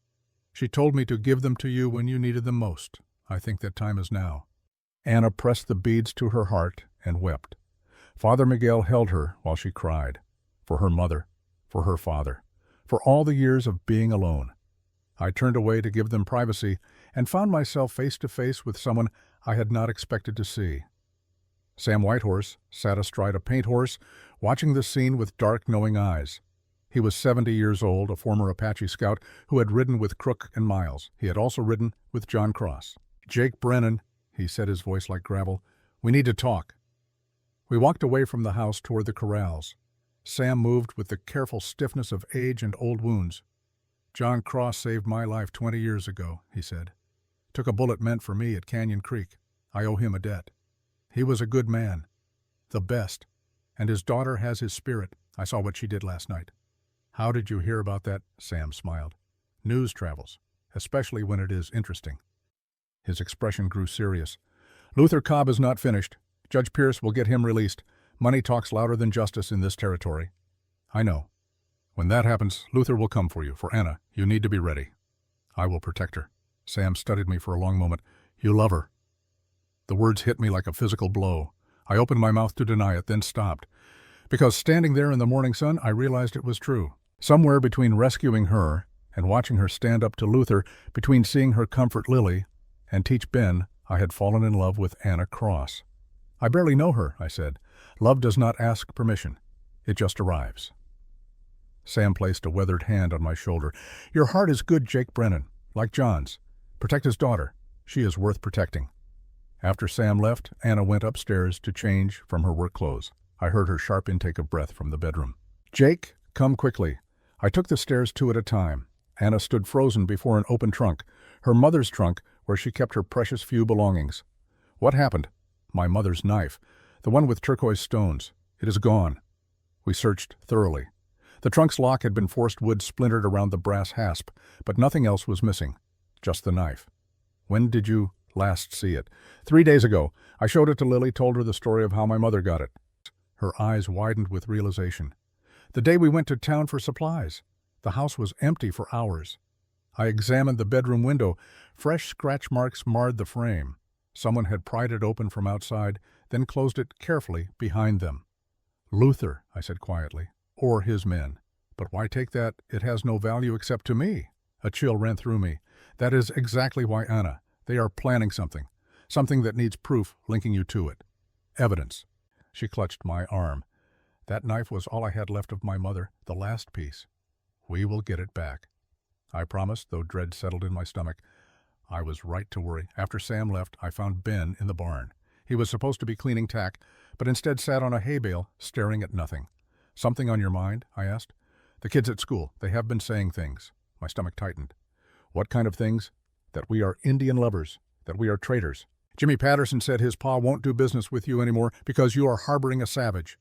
She told me to give them to you when you needed them most. I think that time is now." Anna pressed the beads to her heart and wept. Father Miguel held her while she cried. For her mother, for her father, for all the years of being alone. I turned away to give them privacy and found myself face to face with someone I had not expected to see. Sam Whitehorse sat astride a paint horse, watching the scene with dark, knowing eyes. He was 70 years old, a former Apache scout who had ridden with Crook and Miles. He had also ridden with John Cross. "Jake Brennan," he said, his voice like gravel, "we need to talk." We walked away from the house toward the corrals. Sam moved with the careful stiffness of age and old wounds. "John Cross saved my life 20 years ago," he said. "Took a bullet meant for me at Canyon Creek. I owe him a debt. He was a good man. The best. And his daughter has his spirit. I saw what she did last night." "How did you hear about that?" Sam smiled. "News travels, especially when it is interesting." His expression grew serious. "Luther Cobb is not finished. Judge Pierce will get him released. Money talks louder than justice in this territory." "I know. When that happens, Luther will come for you. For Anna, you need to be ready." "I will protect her." Sam studied me for a long moment. "You love her." The words hit me like a physical blow. I opened my mouth to deny it, then stopped. Because standing there in the morning sun, I realized it was true. Somewhere between rescuing her and watching her stand up to Luther, between seeing her comfort Lily and teach Ben, I had fallen in love with Anna Cross. "I barely know her," I said. "Love does not ask permission. It just arrives." Sam placed a weathered hand on my shoulder. "Your heart is good, Jake Brennan, like John's. Protect his daughter. She is worth protecting." After Sam left, Anna went upstairs to change from her work clothes. I heard her sharp intake of breath from the bedroom. "Jake, come quickly." I took the stairs 2 at a time. Anna stood frozen before an open trunk, her mother's trunk where she kept her precious few belongings. "What happened?" "My mother's knife, the one with turquoise stones. It is gone." We searched thoroughly. The trunk's lock had been forced wood splintered around the brass hasp, but nothing else was missing. Just the knife. "When did you last see it?" 3 days ago. I showed it to Lily, told her the story of how my mother got it. Her eyes widened with realization. "The day we went to town for supplies. The house was empty for hours. I examined the bedroom window. Fresh scratch marks marred the frame. Someone had pried it open from outside, then closed it carefully behind them." "Luther," I said quietly, "or his men. But why take that? It has no value except to me." A chill ran through me. "That is exactly why, Anna. They are planning something. Something that needs proof linking you to it. Evidence." She clutched my arm. "That knife was all I had left of my mother, the last piece. We will get it back." I promised, though dread settled in my stomach. I was right to worry. After Sam left, I found Ben in the barn. He was supposed to be cleaning tack, but instead sat on a hay bale, staring at nothing. "Something on your mind?" I asked. "The kids at school. They have been saying things." My stomach tightened. "What kind of things?" "That we are Indian lovers. That we are traitors. Jimmy Patterson said his pa won't do business with you anymore because you are harboring a savage."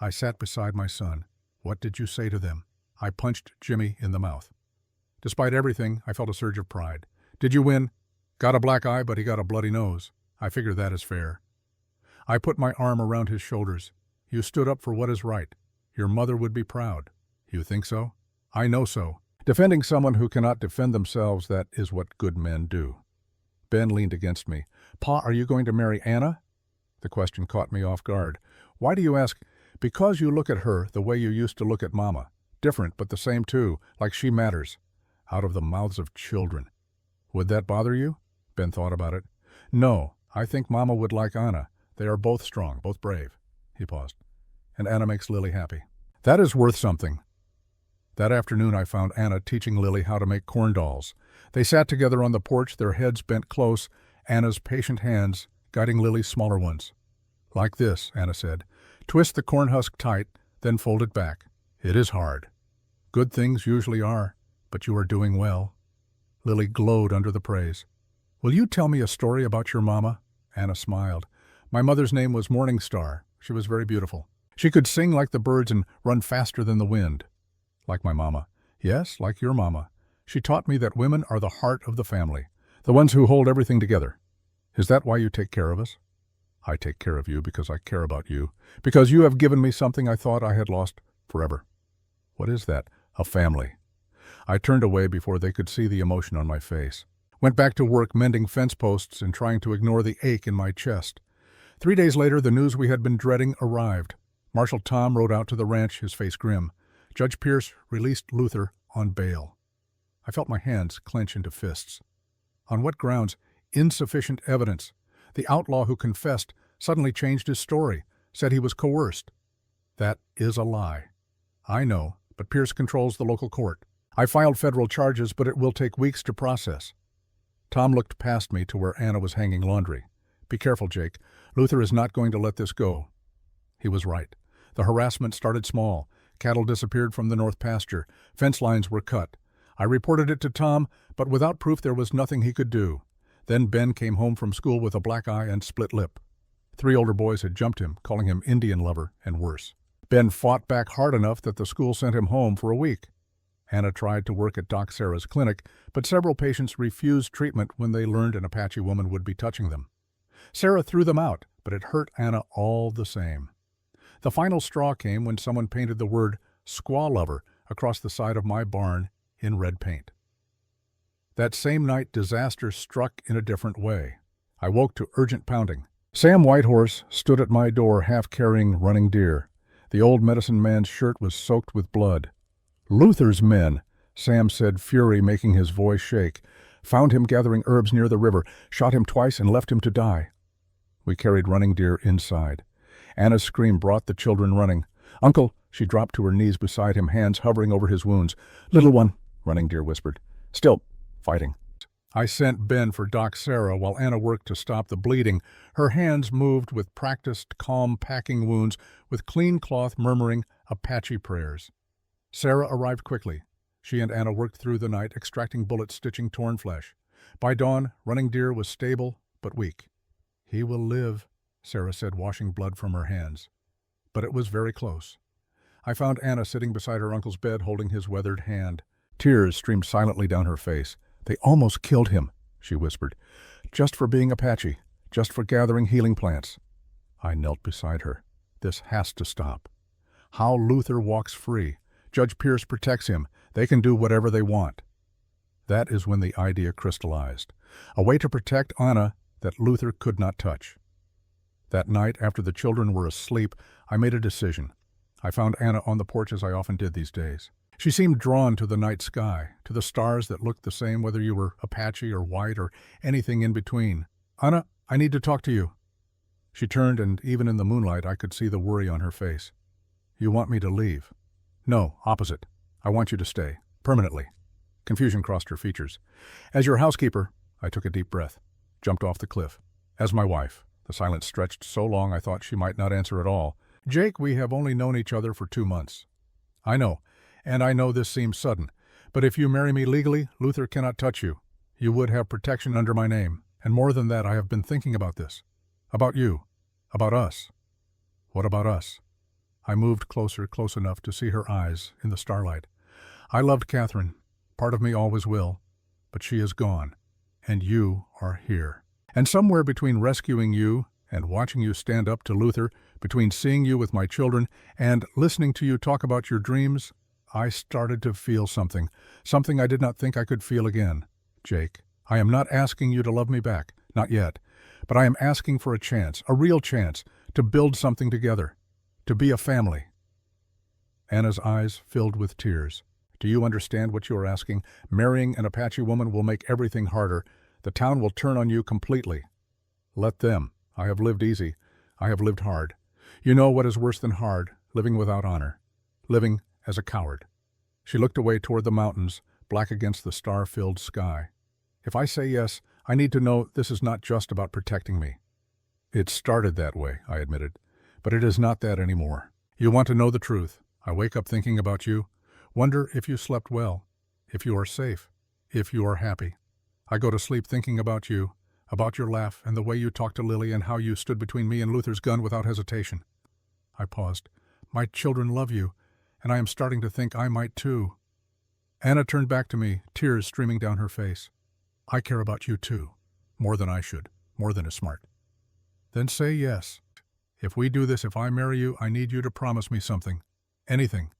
I sat beside my son. "What did you say to them?" I punched Jimmy in the mouth. Despite everything, I felt a surge of pride. "Did you win?" "Got a black eye, but he got a bloody nose. I figure that is fair." I put my arm around his shoulders. "You stood up for what is right. Your mother would be proud." "You think so?" "I know so. Defending someone who cannot defend themselves, that is what good men do." Ben leaned against me. "Pa, are you going to marry Anna?" The question caught me off guard. "Why do you ask?" "Because you look at her the way you used to look at Mama. Different, but the same too, like she matters." Out of the mouths of children. "Would that bother you?" Ben thought about it. "No, I think Mama would like Anna. They are both strong, both brave." He paused. "And Anna makes Lily happy." "That is worth something." That afternoon I found Anna teaching Lily how to make corn dolls. They sat together on the porch, their heads bent close, Anna's patient hands guiding Lily's smaller ones. "Like this," Anna said. "Twist the corn husk tight, then folded back. It is hard. Good things usually are, but you are doing well. Lily glowed under the praise. Will you tell me a story about your mama? Anna smiled. My mother's name was Morning Star. She was very beautiful. She could sing like the birds and run faster than the wind. Like my mama. Yes, like your mama. She taught me that women are the heart of the family, the ones who hold everything together. Is that why you take care of us? I take care of you because I care about you, because you have given me something I thought I had lost forever. What is that? A family. I turned away before they could see the emotion on my face. Went back to work mending fence posts and trying to ignore the ache in my chest. 3 days later, the news we had been dreading arrived. Marshal Tom rode out to the ranch, his face grim. Judge Pierce released Luther on bail. I felt my hands clench into fists. On what grounds? Insufficient evidence. The outlaw who confessed suddenly changed his story, said he was coerced. That is a lie. I know, but Pierce controls the local court. I filed federal charges, but it will take weeks to process. Tom looked past me to where Anna was hanging laundry. Be careful, Jake. Luther is not going to let this go. He was right. The harassment started small. Cattle disappeared from the north pasture. Fence lines were cut. I reported it to Tom, but without proof there was nothing he could do. Then Ben came home from school with a black eye and split lip. 3 older boys had jumped him, calling him Indian lover and worse. Ben fought back hard enough that the school sent him home for a week. Anna tried to work at Doc Sarah's clinic, but several patients refused treatment when they learned an Apache woman would be touching them. Sarah threw them out, but it hurt Anna all the same. The final straw came when someone painted the word "squaw lover" across the side of my barn in red paint. That same night, disaster struck in a different way. I woke to urgent pounding. Sam Whitehorse stood at my door half carrying Running Deer. The old medicine man's shirt was soaked with blood. Luther's men, Sam said, fury making his voice shake, found him gathering herbs near the river, shot him twice and left him to die. We carried Running Deer inside. Anna's scream brought the children running. Uncle, she dropped to her knees beside him, hands hovering over his wounds. Little one, Running Deer whispered. Still fighting. I sent Ben for Doc Sarah while Anna worked to stop the bleeding. Her hands moved with practiced, calm packing wounds, with clean cloth murmuring Apache prayers. Sarah arrived quickly. She and Anna worked through the night, extracting bullets, stitching torn flesh. By dawn, Running Deer was stable but weak. He will live, Sarah said, washing blood from her hands. But it was very close. I found Anna sitting beside her uncle's bed, holding his weathered hand. Tears streamed silently down her face. They almost killed him, she whispered. Just for being Apache, just for gathering healing plants. I knelt beside her. This has to stop. How Luther walks free. Judge Pierce protects him. They can do whatever they want. That is when the idea crystallized. A way to protect Anna that Luther could not touch. That night, after the children were asleep, I made a decision. I found Anna on the porch as I often did these days. She seemed drawn to the night sky, to the stars that looked the same whether you were Apache or white or anything in between. Anna, I need to talk to you. She turned, and even in the moonlight I could see the worry on her face. You want me to leave? No, opposite. I want you to stay, permanently. Confusion crossed her features. As your housekeeper, I took a deep breath, jumped off the cliff. As my wife. The silence stretched so long I thought she might not answer at all. Jake, we have only known each other for 2 months. I know. And I know this seems sudden, but if you marry me legally, Luther cannot touch you. You would have protection under my name. And more than that, I have been thinking about this. About you. About us. What about us? I moved closer, close enough to see her eyes in the starlight. I loved Catherine. Part of me always will. But she is gone. And you are here. And somewhere between rescuing you and watching you stand up to Luther, between seeing you with my children and listening to you talk about your dreams, I started to feel something I did not think I could feel again. Jake, I am not asking you to love me back, not yet, but I am asking for a chance, a real chance, to build something together, to be a family. Anna's eyes filled with tears. Do you understand what you are asking? Marrying an Apache woman will make everything harder. The town will turn on you completely. Let them. I have lived easy. I have lived hard. You know what is worse than hard, living without honor. Living as a coward. She looked away toward the mountains, black against the star-filled sky. If I say yes, I need to know this is not just about protecting me. It started that way, I admitted, but it is not that anymore. You want to know the truth. I wake up thinking about you. Wonder if you slept well, if you are safe, if you are happy. I go to sleep thinking about you, about your laugh and the way you talked to Lily and how you stood between me and Luther's gun without hesitation. I paused. My children love you, and I am starting to think I might too. Anna turned back to me, tears streaming down her face. I care about you too, more than I should, more than is smart. Then say yes. If we do this, if I marry you, I need you to promise me something. Anything.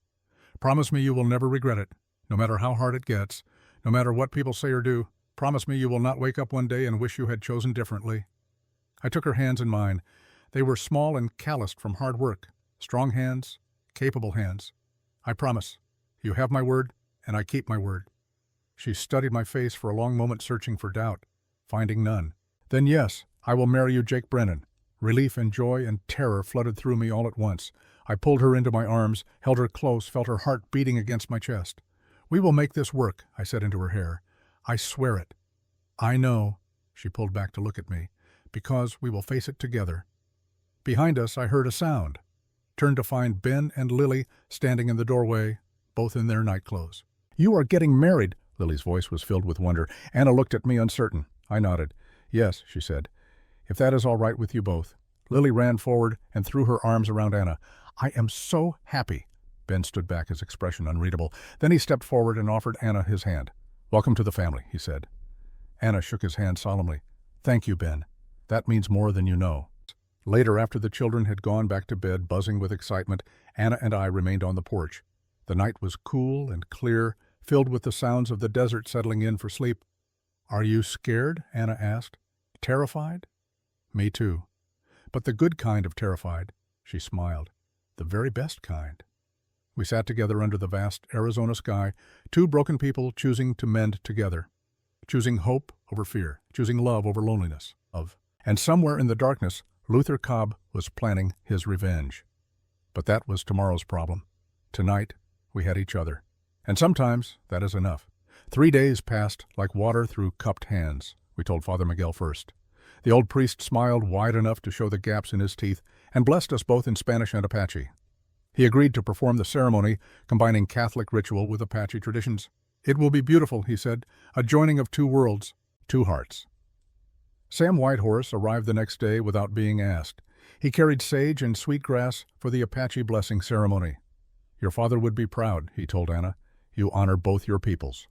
Promise me you will never regret it, no matter how hard it gets, no matter what people say or do. Promise me you will not wake up one day and wish you had chosen differently. I took her hands in mine. They were small and calloused from hard work. Strong hands, capable hands. I promise. You have my word, and I keep my word. She studied my face for a long moment, searching for doubt, finding none. Then yes, I will marry you, Jake Brennan. Relief and joy and terror flooded through me all at once. I pulled her into my arms, held her close, felt her heart beating against my chest. We will make this work, I said into her hair. I swear it. I know, she pulled back to look at me, because we will face it together. Behind us, I heard a sound. Turned to find Ben and Lily standing in the doorway, both in their nightclothes. You are getting married, Lily's voice was filled with wonder. Anna looked at me uncertain. I nodded. Yes, she said. If that is all right with you both. Lily ran forward and threw her arms around Anna. I am so happy. Ben stood back, his expression unreadable. Then he stepped forward and offered Anna his hand. Welcome to the family, he said. Anna shook his hand solemnly. Thank you, Ben. That means more than you know. Later, after the children had gone back to bed, buzzing with excitement, Anna and I remained on the porch. The night was cool and clear, filled with the sounds of the desert settling in for sleep. Are you scared? Anna asked. Terrified? Me too. But the good kind of terrified, she smiled. The very best kind. We sat together under the vast Arizona sky, two broken people choosing to mend together. Choosing hope over fear, choosing love over loneliness. And somewhere in the darkness, Luther Cobb was planning his revenge. But that was tomorrow's problem. Tonight, we had each other. And sometimes that is enough. 3 days passed like water through cupped hands, we told Father Miguel first. The old priest smiled wide enough to show the gaps in his teeth and blessed us both in Spanish and Apache. He agreed to perform the ceremony, combining Catholic ritual with Apache traditions. It will be beautiful, he said, a joining of two worlds, two hearts. Sam Whitehorse arrived the next day without being asked. He carried sage and sweetgrass for the Apache blessing ceremony. Your father would be proud, he told Anna. You honor both your peoples.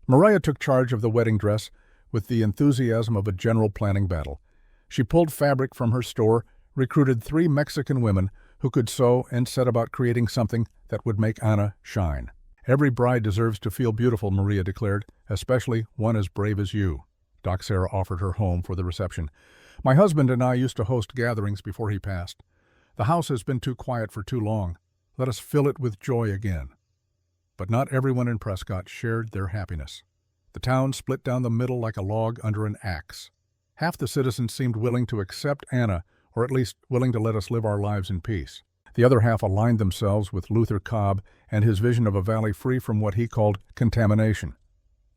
Mariah took charge of the wedding dress with the enthusiasm of a general planning battle. She pulled fabric from her store, recruited 3 Mexican women who could sew, and set about creating something that would make Anna shine. Every bride deserves to feel beautiful, Maria declared, especially one as brave as you. Doc Sarah offered her home for the reception. My husband and I used to host gatherings before he passed. The house has been too quiet for too long. Let us fill it with joy again. But not everyone in Prescott shared their happiness. The town split down the middle like a log under an axe. Half the citizens seemed willing to accept Anna, or at least willing to let us live our lives in peace. The other half aligned themselves with Luther Cobb and his vision of a valley free from what he called contamination.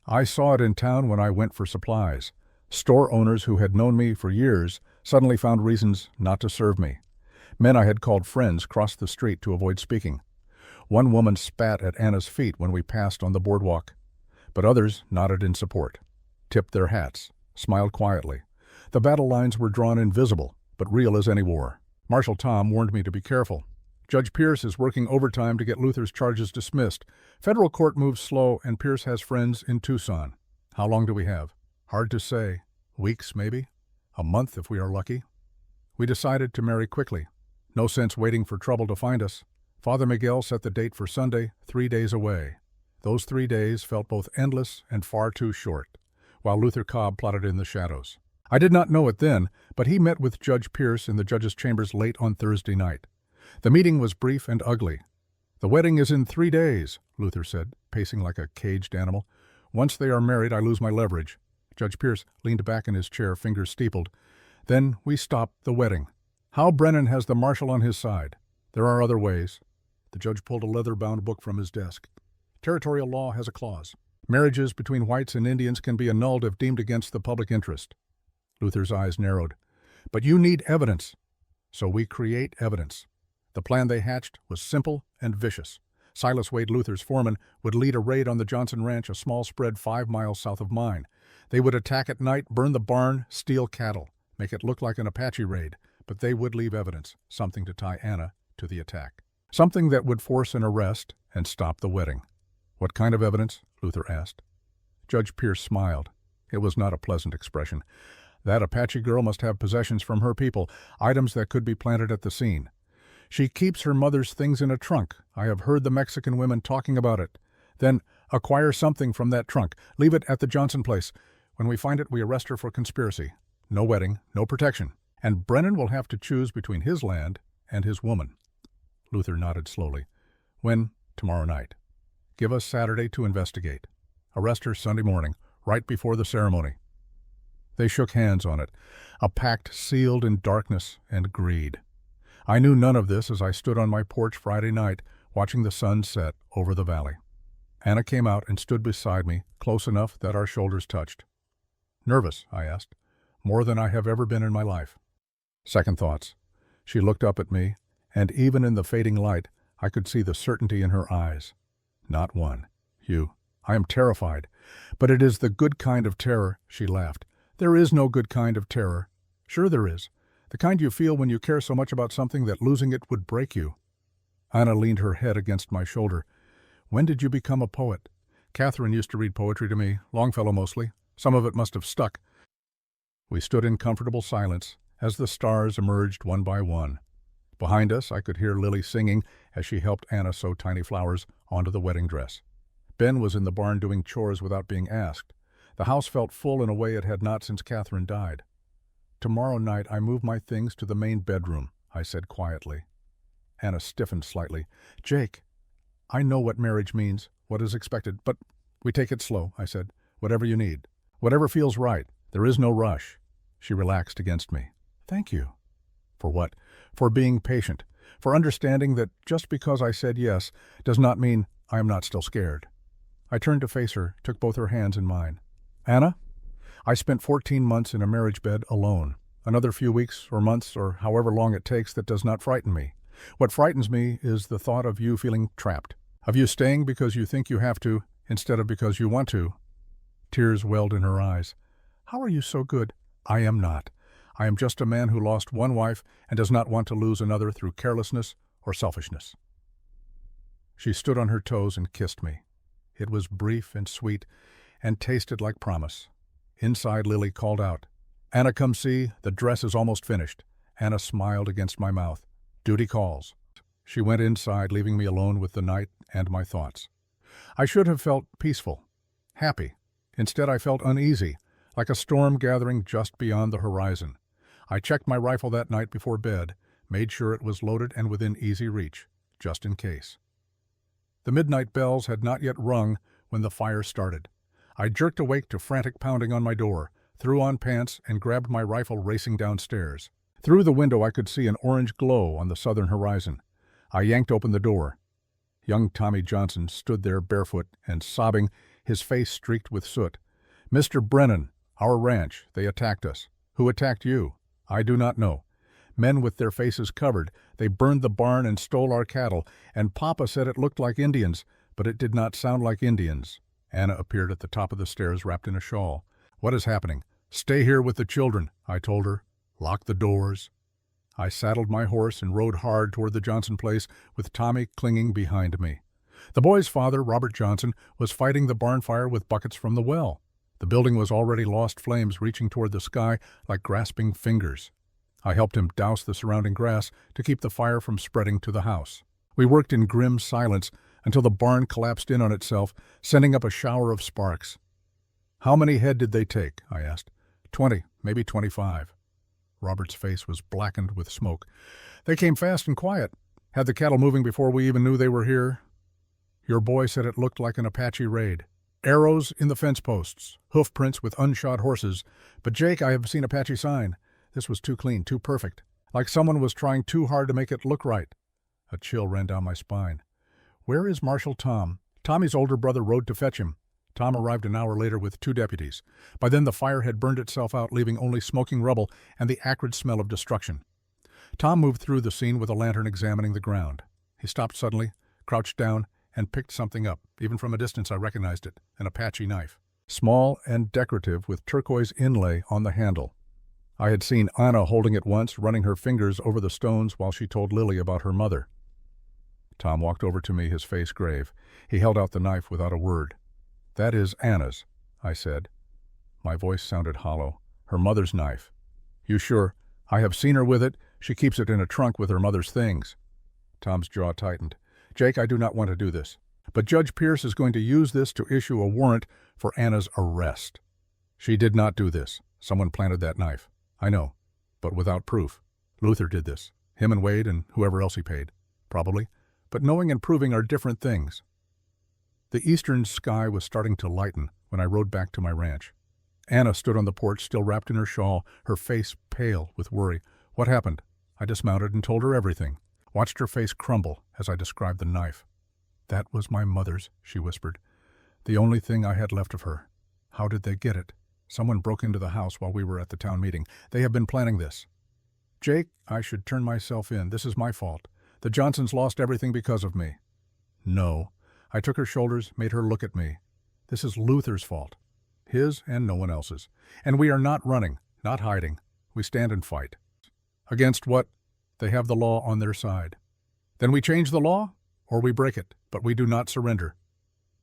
I saw it in town when I went for supplies. Store owners who had known me for years suddenly found reasons not to serve me. Men I had called friends crossed the street to avoid speaking. One woman spat at Anna's feet when we passed on the boardwalk, but others nodded in support, tipped their hats, smiled quietly. The battle lines were drawn invisible, but real as any war. Marshal Tom warned me to be careful. Judge Pierce is working overtime to get Luther's charges dismissed. Federal court moves slow, and Pierce has friends in Tucson. How long do we have? Hard to say. Weeks, maybe? A month if we are lucky. We decided to marry quickly. No sense waiting for trouble to find us. Father Miguel set the date for Sunday, 3 days away. Those 3 days felt both endless and far too short, while Luther Cobb plotted in the shadows. I did not know it then, but he met with Judge Pierce in the judge's chambers late on Thursday night. The meeting was brief and ugly. The wedding is in 3 days, Luther said, pacing like a caged animal. Once they are married, I lose my leverage. Judge Pierce leaned back in his chair, fingers steepled. Then we stopped the wedding. Hal Brennan has the marshal on his side. There are other ways. The judge pulled a leather-bound book from his desk. Territorial law has a clause. Marriages between whites and Indians can be annulled if deemed against the public interest. Luther's eyes narrowed. But you need evidence. So we create evidence. The plan they hatched was simple and vicious. Silas Wade Luther's foreman would lead a raid on the Johnson Ranch, a small spread 5 miles south of mine. They would attack at night, burn the barn, steal cattle, make it look like an Apache raid, but they would leave evidence, something to tie Anna to the attack. Something that would force an arrest and stop the wedding. What kind of evidence? Luther asked. Judge Pierce smiled. It was not a pleasant expression. That Apache girl must have possessions from her people, items that could be planted at the scene. She keeps her mother's things in a trunk. I have heard the Mexican women talking about it. Then acquire something from that trunk. Leave it at the Johnson place. When we find it, we arrest her for conspiracy. No wedding, no protection. And Brennan will have to choose between his land and his woman. Luther nodded slowly. When? Tomorrow night. Give us Saturday to investigate. Arrest her Sunday morning, right before the ceremony. They shook hands on it, a pact sealed in darkness and greed. I knew none of this as I stood on my porch Friday night, watching the sun set over the valley. Anna came out and stood beside me, close enough that our shoulders touched. Nervous, I asked. More than I have ever been in my life. Second thoughts. She looked up at me, and even in the fading light, I could see the certainty in her eyes. Not one. I am terrified. But it is the good kind of terror, she laughed. There is no good kind of terror. Sure there is. The kind you feel when you care so much about something that losing it would break you. Anna leaned her head against my shoulder. When did you become a poet? Catherine used to read poetry to me, Longfellow mostly. Some of it must have stuck. We stood in comfortable silence as the stars emerged one by one. Behind us, I could hear Lily singing as she helped Anna sew tiny flowers onto the wedding dress. Ben was in the barn doing chores without being asked. The house felt full in a way it had not since Catherine died. Tomorrow night I move my things to the main bedroom, I said quietly. Anna stiffened slightly. Jake, I know what marriage means, what is expected, but we take it slow, I said. Whatever you need. Whatever feels right. There is no rush. She relaxed against me. Thank you. For what? For being patient. For understanding that just because I said yes does not mean I am not still scared. I turned to face her, took both her hands in mine. Anna, I spent 14 months in a marriage bed alone. Another few weeks or months or however long it takes, that does not frighten me. What frightens me is the thought of you feeling trapped, of you staying because you think you have to instead of because you want to. Tears welled in her eyes. How are you so good? I am not. I am just a man who lost one wife and does not want to lose another through carelessness or selfishness. She stood on her toes and kissed me. It was brief and sweet and tasted like promise. Inside, Lily called out, Anna, come see, the dress is almost finished. Anna smiled against my mouth. Duty calls. She went inside, leaving me alone with the night and my thoughts. I should have felt peaceful, happy. Instead, I felt uneasy, like a storm gathering just beyond the horizon. I checked my rifle that night before bed, made sure it was loaded and within easy reach, just in case. The midnight bells had not yet rung when the fire started. I jerked awake to frantic pounding on my door, threw on pants, and grabbed my rifle racing downstairs. Through the window I could see an orange glow on the southern horizon. I yanked open the door. Young Tommy Johnson stood there barefoot and sobbing, his face streaked with soot. Mr. Brennan, our ranch, they attacked us. Who attacked you? I do not know. Men with their faces covered, they burned the barn and stole our cattle, and Papa said it looked like Indians, but it did not sound like Indians. Anna appeared at the top of the stairs wrapped in a shawl. What is happening? Stay here with the children, I told her. Lock the doors. I saddled my horse and rode hard toward the Johnson place with Tommy clinging behind me. The boy's father, Robert Johnson, was fighting the barn fire with buckets from the well. The building was already lost flames reaching toward the sky like grasping fingers. I helped him douse the surrounding grass to keep the fire from spreading to the house. We worked in grim silence until the barn collapsed in on itself, sending up a shower of sparks. How many head did they take? I asked. 20, maybe 25. Robert's face was blackened with smoke. They came fast and quiet. Had the cattle moving before we even knew they were here. Your boy said it looked like an Apache raid. Arrows in the fence posts, hoof prints with unshod horses. But Jake, I have seen Apache sign. This was too clean, too perfect. Like someone was trying too hard to make it look right. A chill ran down my spine. Where is Marshal Tom? Tommy's older brother rode to fetch him. Tom arrived an hour later with 2 deputies. By then the fire had burned itself out, leaving only smoking rubble and the acrid smell of destruction. Tom moved through the scene with a lantern examining the ground. He stopped suddenly, crouched down, and picked something up. Even from a distance I recognized it, an Apache knife. Small and decorative with turquoise inlay on the handle. I had seen Anna holding it once, running her fingers over the stones while she told Lily about her mother. Tom walked over to me, his face grave. He held out the knife without a word. "That is Anna's," I said. My voice sounded hollow. "Her mother's knife." "You sure? I have seen her with it. She keeps it in a trunk with her mother's things." Tom's jaw tightened. "Jake, I do not want to do this. But Judge Pierce is going to use this to issue a warrant for Anna's arrest. She did not do this. Someone planted that knife. I know, but without proof. Luther did this. Him and Wade and whoever else he paid. Probably. But knowing and proving are different things." The eastern sky was starting to lighten when I rode back to my ranch. Anna stood on the porch, still wrapped in her shawl, her face pale with worry. "What happened?" I dismounted and told her everything. Watched her face crumble as I described the knife. "That was my mother's," she whispered. "The only thing I had left of her. How did they get it? Someone broke into the house while we were at the town meeting. They have been planning this." "Jake, I should turn myself in. This is my fault. The Johnsons lost everything because of me." "No." I took her shoulders, made her look at me. "This is Luther's fault. His and no one else's. And we are not running, not hiding. We stand and fight." "Against what?" "They have the law on their side." "Then we change the law? Or we break it, but we do not surrender."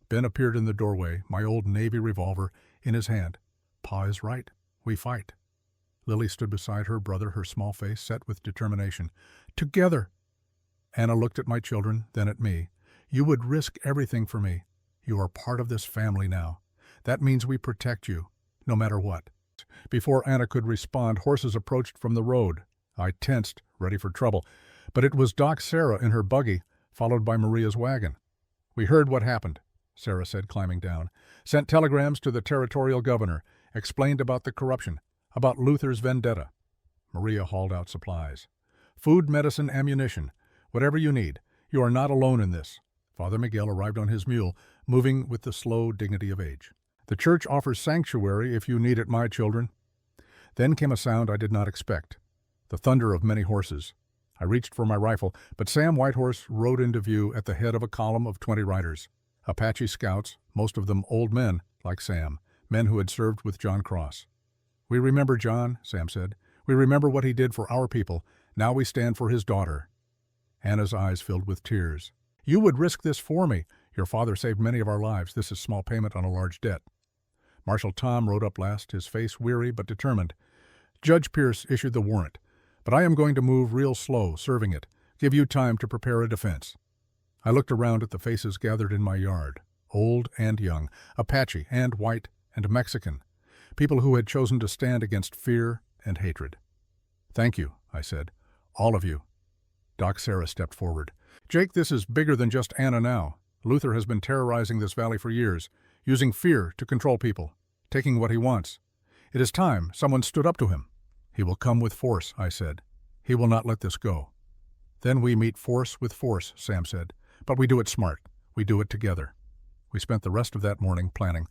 Ben appeared in the doorway, my old Navy revolver in his hand. "Pa is right. We fight." Lily stood beside her brother, her small face set with determination. "Together!" Anna looked at my children, then at me. "You would risk everything for me. You are part of this family now. That means we protect you, no matter what." Before Anna could respond, horses approached from the road. I tensed, ready for trouble. But it was Doc Sarah in her buggy, followed by Maria's wagon. "We heard what happened," Sarah said, climbing down. "Sent telegrams to the territorial governor, explained about the corruption, about Luther's vendetta." Maria hauled out supplies. "Food, medicine, ammunition, whatever you need. You are not alone in this." Father Miguel arrived on his mule, moving with the slow dignity of age. "The church offers sanctuary if you need it, my children." Then came a sound I did not expect. The thunder of many horses. I reached for my rifle, but Sam Whitehorse rode into view at the head of a column of 20 riders. Apache scouts, most of them old men, like Sam, men who had served with John Cross. "We remember John," Sam said. "We remember what he did for our people. Now we stand for his daughter." Anna's eyes filled with tears. "You would risk this for me. Your father saved many of our lives. This is small payment on a large debt." Marshal Tom rode up last, his face weary but determined. "Judge Pierce issued the warrant, but I am going to move real slow, serving it. Give you time to prepare a defense." I looked around at the faces gathered in my yard, old and young, Apache and white and Mexican, people who had chosen to stand against fear and hatred. "Thank you," I said. "All of you." Doc Sarah stepped forward. "Jake, this is bigger than just Anna now. Luther has been terrorizing this valley for years, using fear to control people, taking what he wants. It is time someone stood up to him." "He will come with force," I said. "He will not let this go." "Then we meet force with force," Sam said. "But we do it smart. We do it together." We spent the rest of that morning planning.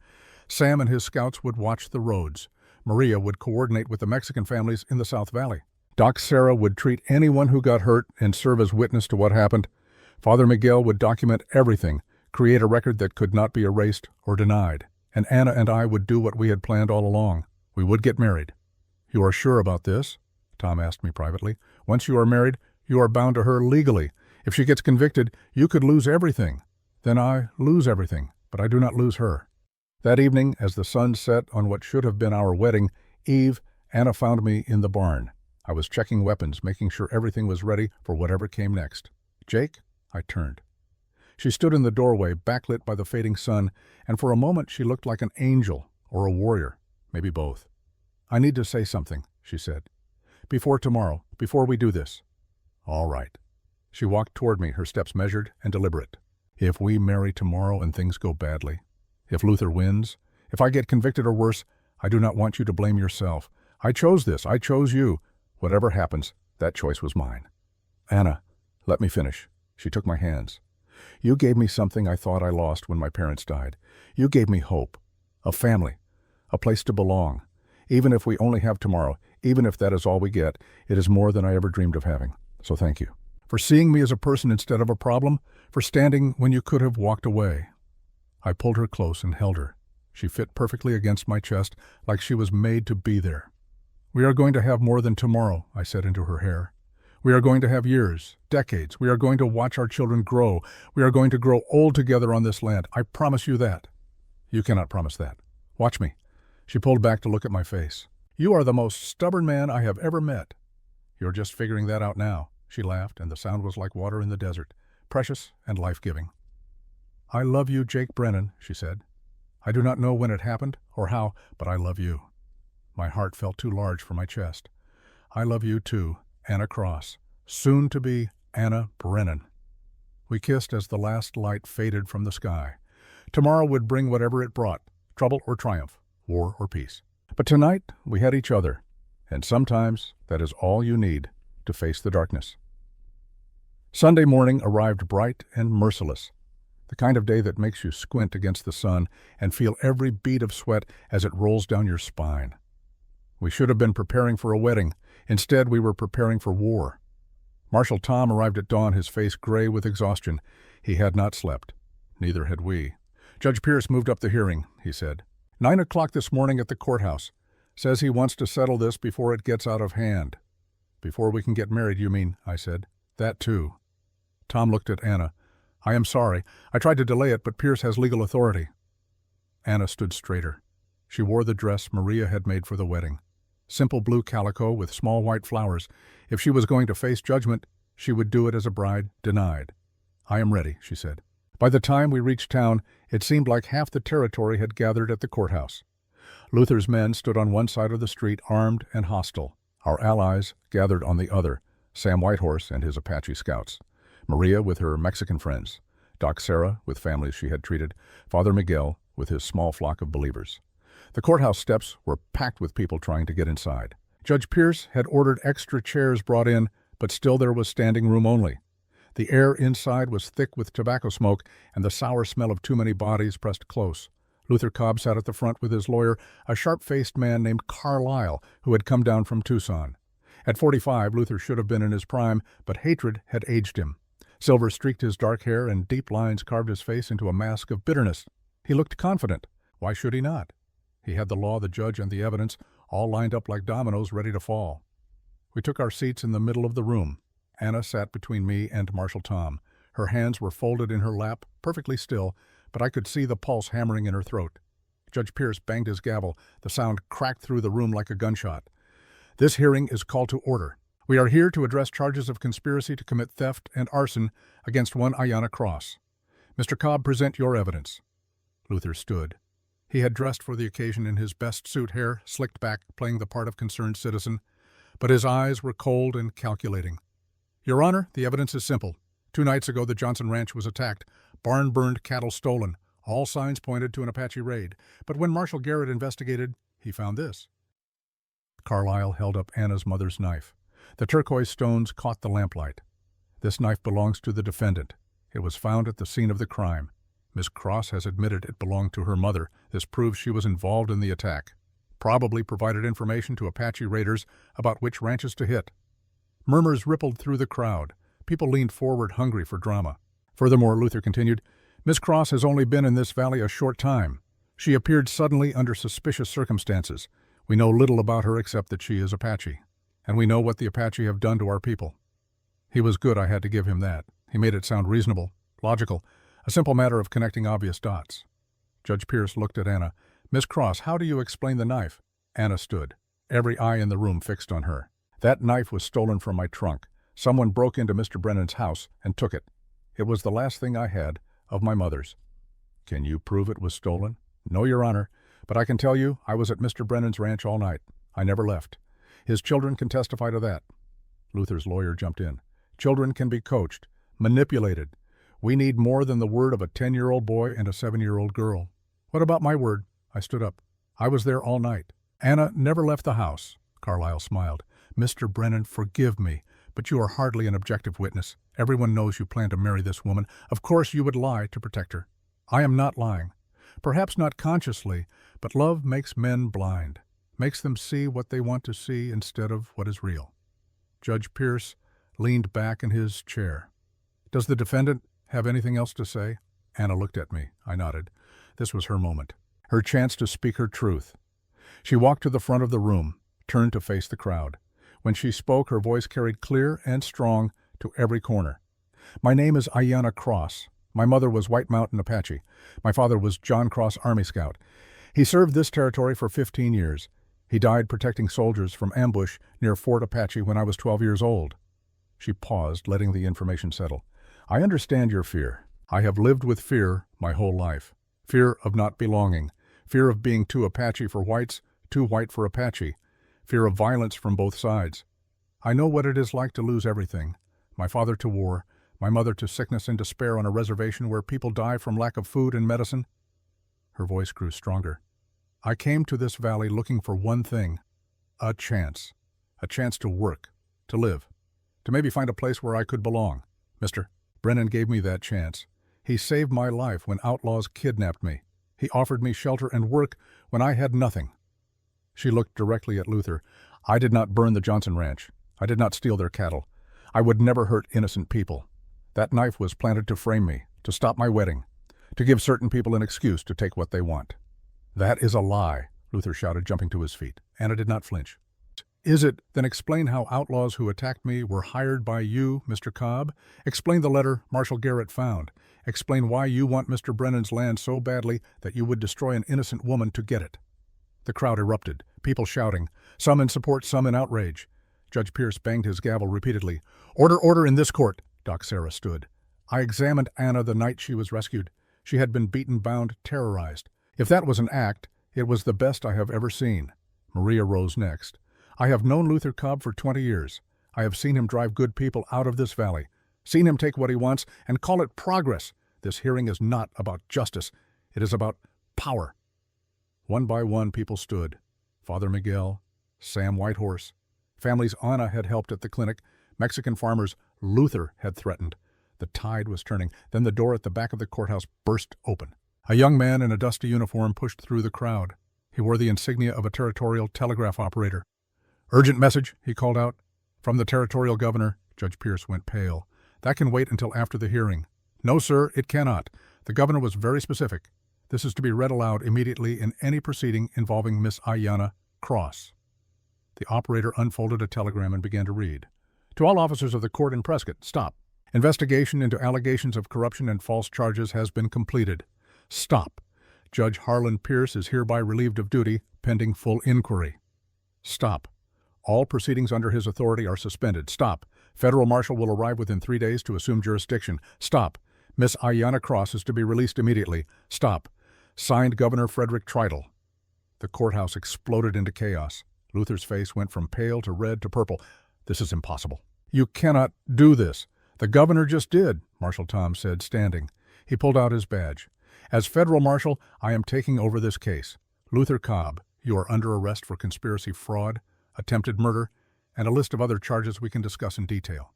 Sam and his scouts would watch the roads. Maria would coordinate with the Mexican families in the South Valley. Doc Sarah would treat anyone who got hurt and serve as witness to what happened. Father Miguel would document everything, create a record that could not be erased or denied. And Anna and I would do what we had planned all along. We would get married. "You are sure about this?" Tom asked me privately. "Once you are married, you are bound to her legally. If she gets convicted, you could lose everything. Then I lose everything, but I do not lose her." That evening, as the sun set on what should have been our wedding eve, Anna found me in the barn. I was checking weapons, making sure everything was ready for whatever came next. "Jake?" I turned. She stood in the doorway, backlit by the fading sun, and for a moment she looked like an angel or a warrior, maybe both. "I need to say something," she said. "Before tomorrow, before we do this." "All right." She walked toward me, her steps measured and deliberate. "If we marry tomorrow and things go badly, if Luther wins, if I get convicted or worse, I do not want you to blame yourself. I chose this. I chose you. Whatever happens, that choice was mine." "Anna, let me finish." She took my hands. "You gave me something I thought I lost when my parents died. You gave me hope, a family, a place to belong. Even if we only have tomorrow, Even if that is all we get, it is more than I ever dreamed of having. So thank you. For seeing me as a person instead of a problem, for standing when you could have walked away. I pulled her close and held her. She fit perfectly against my chest, like she was made to be there. We are going to have more than tomorrow, I said into her hair. We are going to have years, decades. We are going to watch our children grow. We are going to grow old together on this land. I promise you that. You cannot promise that. Watch me. She pulled back to look at my face. You are the most stubborn man I have ever met. You're just figuring that out now. She laughed, and the sound was like water in the desert, precious and life-giving. I love you, Jake Brennan, she said. I do not know when it happened or how, but I love you. My heart felt too large for my chest. I love you too, Anna Cross, soon to be Anna Brennan. We kissed as the last light faded from the sky. Tomorrow would bring whatever it brought, trouble or triumph, war or peace. But tonight we had each other, and sometimes that is all you need to face the darkness. Sunday morning arrived bright and merciless, the kind of day that makes you squint against the sun and feel every bead of sweat as it rolls down your spine. We should have been preparing for a wedding. Instead, we were preparing for war. Marshal Tom arrived at dawn, his face gray with exhaustion. He had not slept. Neither had we. Judge Pierce moved up the hearing, he said. 9 o'clock this morning at the courthouse. Says he wants to settle this before it gets out of hand. Before we can get married, you mean, I said. That too. Tom looked at Anna. I am sorry. I tried to delay it, but Pierce has legal authority. Anna stood straighter. She wore the dress Maria had made for the wedding. Simple blue calico with small white flowers. If she was going to face judgment, she would do it as a bride denied. I am ready, she said. By the time we reached town, it seemed like half the territory had gathered at the courthouse. Luther's men stood on one side of the street, armed and hostile. Our allies gathered on the other, Sam Whitehorse and his Apache scouts, Maria with her Mexican friends, Doc Sarah with families she had treated, Father Miguel with his small flock of believers. The courthouse steps were packed with people trying to get inside. Judge Pierce had ordered extra chairs brought in, but still there was standing room only. The air inside was thick with tobacco smoke and the sour smell of too many bodies pressed close. Luther Cobb sat at the front with his lawyer, a sharp-faced man named Carlyle, who had come down from Tucson. At 45, Luther should have been in his prime, but hatred had aged him. Silver streaked his dark hair and deep lines carved his face into a mask of bitterness. He looked confident. Why should he not? He had the law, the judge, and the evidence, all lined up like dominoes ready to fall. We took our seats in the middle of the room. Anna sat between me and Marshal Tom. Her hands were folded in her lap, perfectly still, but I could see the pulse hammering in her throat. Judge Pierce banged his gavel. The sound cracked through the room like a gunshot. This hearing is called to order. We are here to address charges of conspiracy to commit theft and arson against one Ayanna Cross. Mr. Cobb, present your evidence. Luther stood. He had dressed for the occasion in his best suit, hair slicked back, playing the part of concerned citizen, but his eyes were cold and calculating. Your Honor, the evidence is simple. 2 nights ago, the Johnson Ranch was attacked, barn burned, cattle stolen. All signs pointed to an Apache raid, but when Marshal Garrett investigated, he found this. Carlyle held up Anna's mother's knife. The turquoise stones caught the lamplight. This knife belongs to the defendant. It was found at the scene of the crime. Miss Cross has admitted it belonged to her mother. This proves she was involved in the attack. Probably provided information to Apache raiders about which ranches to hit. Murmurs rippled through the crowd. People leaned forward, hungry for drama. Furthermore, Luther continued, Miss Cross has only been in this valley a short time. She appeared suddenly under suspicious circumstances. We know little about her except that she is Apache. And we know what the Apache have done to our people. He was good, I had to give him that. He made it sound reasonable, logical, a simple matter of connecting obvious dots. Judge Pierce looked at Anna. Miss Cross, how do you explain the knife? Anna stood, every eye in the room fixed on her. That knife was stolen from my trunk. Someone broke into Mr. Brennan's house and took it. It was the last thing I had of my mother's. Can you prove it was stolen? No, Your Honor, but I can tell you I was at Mr. Brennan's ranch all night. I never left. His children can testify to that. Luther's lawyer jumped in. Children can be coached, manipulated. We need more than the word of a 10-year-old boy and a 7-year-old girl. What about my word? I stood up. I was there all night. Anna never left the house. Carlyle smiled. Mr. Brennan, forgive me, but you are hardly an objective witness. Everyone knows you plan to marry this woman. Of course you would lie to protect her. I am not lying. Perhaps not consciously, but love makes men blind. makes them see what they want to see instead of what is real. Judge Pierce leaned back in his chair. Does the defendant have anything else to say? Anna looked at me. I nodded. This was her moment, her chance to speak her truth. She walked to the front of the room, turned to face the crowd. When she spoke, her voice carried clear and strong to every corner. My name is Ayanna Cross. My mother was White Mountain Apache. My father was John Cross Army Scout. He served this territory for 15 years. He died protecting soldiers from ambush near Fort Apache when I was 12 years old. She paused, letting the information settle. I understand your fear. I have lived with fear my whole life. Fear of not belonging. Fear of being too Apache for whites, too white for Apache. Fear of violence from both sides. I know what it is like to lose everything. My father to war, my mother to sickness and despair on a reservation where people die from lack of food and medicine. Her voice grew stronger. I came to this valley looking for one thing, a chance to work, to live, to maybe find a place where I could belong. Mr. Brennan gave me that chance. He saved my life when outlaws kidnapped me. He offered me shelter and work when I had nothing. She looked directly at Luther. I did not burn the Johnson Ranch. I did not steal their cattle. I would never hurt innocent people. That knife was planted to frame me, to stop my wedding, to give certain people an excuse to take what they want. That is a lie, Luther shouted, jumping to his feet. Anna did not flinch. Is it? Then explain how outlaws who attacked me were hired by you, Mr. Cobb. Explain the letter Marshal Garrett found. Explain why you want Mr. Brennan's land so badly that you would destroy an innocent woman to get it. The crowd erupted, people shouting, some in support, some in outrage. Judge Pierce banged his gavel repeatedly. Order, order in this court. Doc Sarah stood. I examined Anna the night she was rescued. She had been beaten, bound, terrorized. If that was an act, it was the best I have ever seen. Maria rose next. I have known Luther Cobb for 20 years. I have seen him drive good people out of this valley, seen him take what he wants and call it progress. This hearing is not about justice. It is about power. One by one, people stood. Father Miguel, Sam Whitehorse, families Anna had helped at the clinic, Mexican farmers Luther had threatened. The tide was turning. Then the door at the back of the courthouse burst open. A young man in a dusty uniform pushed through the crowd. He wore the insignia of a territorial telegraph operator. Urgent message, he called out. From the territorial governor. Judge Pierce went pale. That can wait until after the hearing. No, sir, it cannot. The governor was very specific. This is to be read aloud immediately in any proceeding involving Miss Ayanna Cross. The operator unfolded a telegram and began to read. To all officers of the court in Prescott, stop. Investigation into allegations of corruption and false charges has been completed. Stop. Judge Harlan Pierce is hereby relieved of duty, pending full inquiry. Stop. All proceedings under his authority are suspended. Stop. Federal marshal will arrive within 3 days to assume jurisdiction. Stop. Miss Ayanna Cross is to be released immediately. Stop. Signed, Governor Frederick Tritle. The courthouse exploded into chaos. Luther's face went from pale to red to purple. This is impossible. You cannot do this. The governor just did, Marshal Tom said, standing. He pulled out his badge. As federal marshal, I am taking over this case. Luther Cobb, you are under arrest for conspiracy fraud, attempted murder, and a list of other charges we can discuss in detail.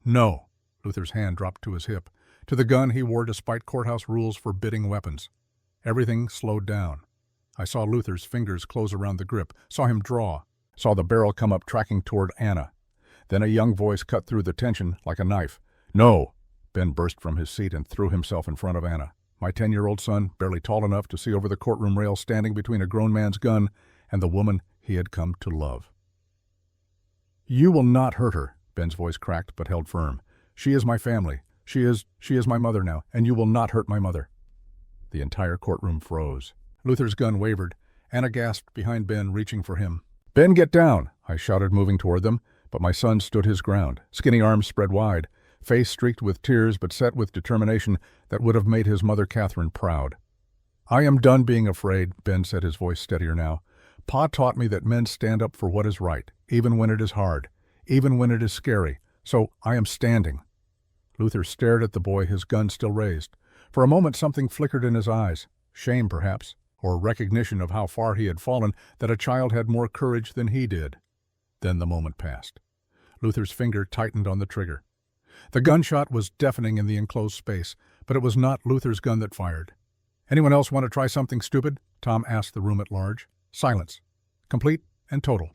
No. Luther's hand dropped to his hip, to the gun he wore despite courthouse rules forbidding weapons. Everything slowed down. I saw Luther's fingers close around the grip, saw him draw, saw the barrel come up tracking toward Anna. Then a young voice cut through the tension like a knife. No! Ben burst from his seat and threw himself in front of Anna. My 10-year-old son, barely tall enough to see over the courtroom rail, standing between a grown man's gun and the woman he had come to love. You will not hurt her, Ben's voice cracked but held firm. She is my family. She is my mother now, and you will not hurt my mother. The entire courtroom froze. Luther's gun wavered. Anna gasped behind Ben, reaching for him. Ben, get down, I shouted, moving toward them, but my son stood his ground, skinny arms spread wide, face streaked with tears but set with determination that would have made his mother Catherine proud. I am done being afraid, Ben said, his voice steadier now. Pa taught me that men stand up for what is right, even when it is hard, even when it is scary, so I am standing. Luther stared at the boy, his gun still raised. For a moment something flickered in his eyes, shame perhaps, or recognition of how far he had fallen, that a child had more courage than he did. Then the moment passed. Luther's finger tightened on the trigger. The gunshot was deafening in the enclosed space, but it was not Luther's gun that fired. Anyone else want to try something stupid? Tom asked the room at large. Silence. complete and total.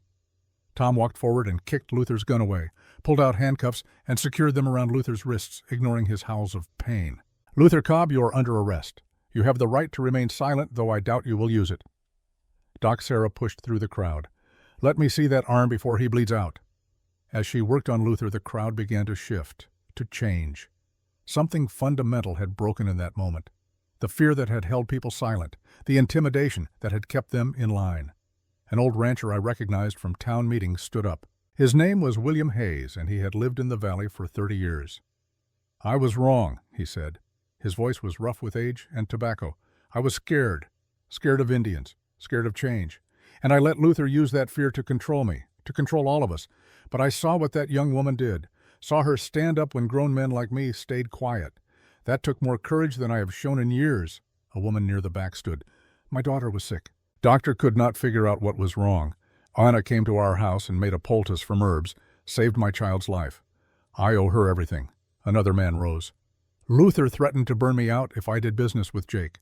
Tom walked forward and kicked Luther's gun away, pulled out handcuffs, and secured them around Luther's wrists, ignoring his howls of pain. "Luther Cobb, you are under arrest. You have the right to remain silent, though I doubt you will use it." Doc Sarah pushed through the crowd. "Let me see that arm before he bleeds out." As she worked on Luther, the crowd began to shift, to change. Something fundamental had broken in that moment. The fear that had held people silent, the intimidation that had kept them in line. An old rancher I recognized from town meetings stood up. His name was William Hayes, and he had lived in the valley for 30 years. "I was wrong," he said. His voice was rough with age and tobacco. "I was scared of Indians, scared of change. And I let Luther use that fear to control me, to control all of us. But I saw what that young woman did, saw her stand up when grown men like me stayed quiet. That took more courage than I have shown in years." A woman near the back stood. "My daughter was sick." Doctor could not figure out what was wrong. Anna came to our house and made a poultice from herbs, saved my child's life. I owe her everything. Another man rose. "Luther threatened to burn me out if I did business with Jake.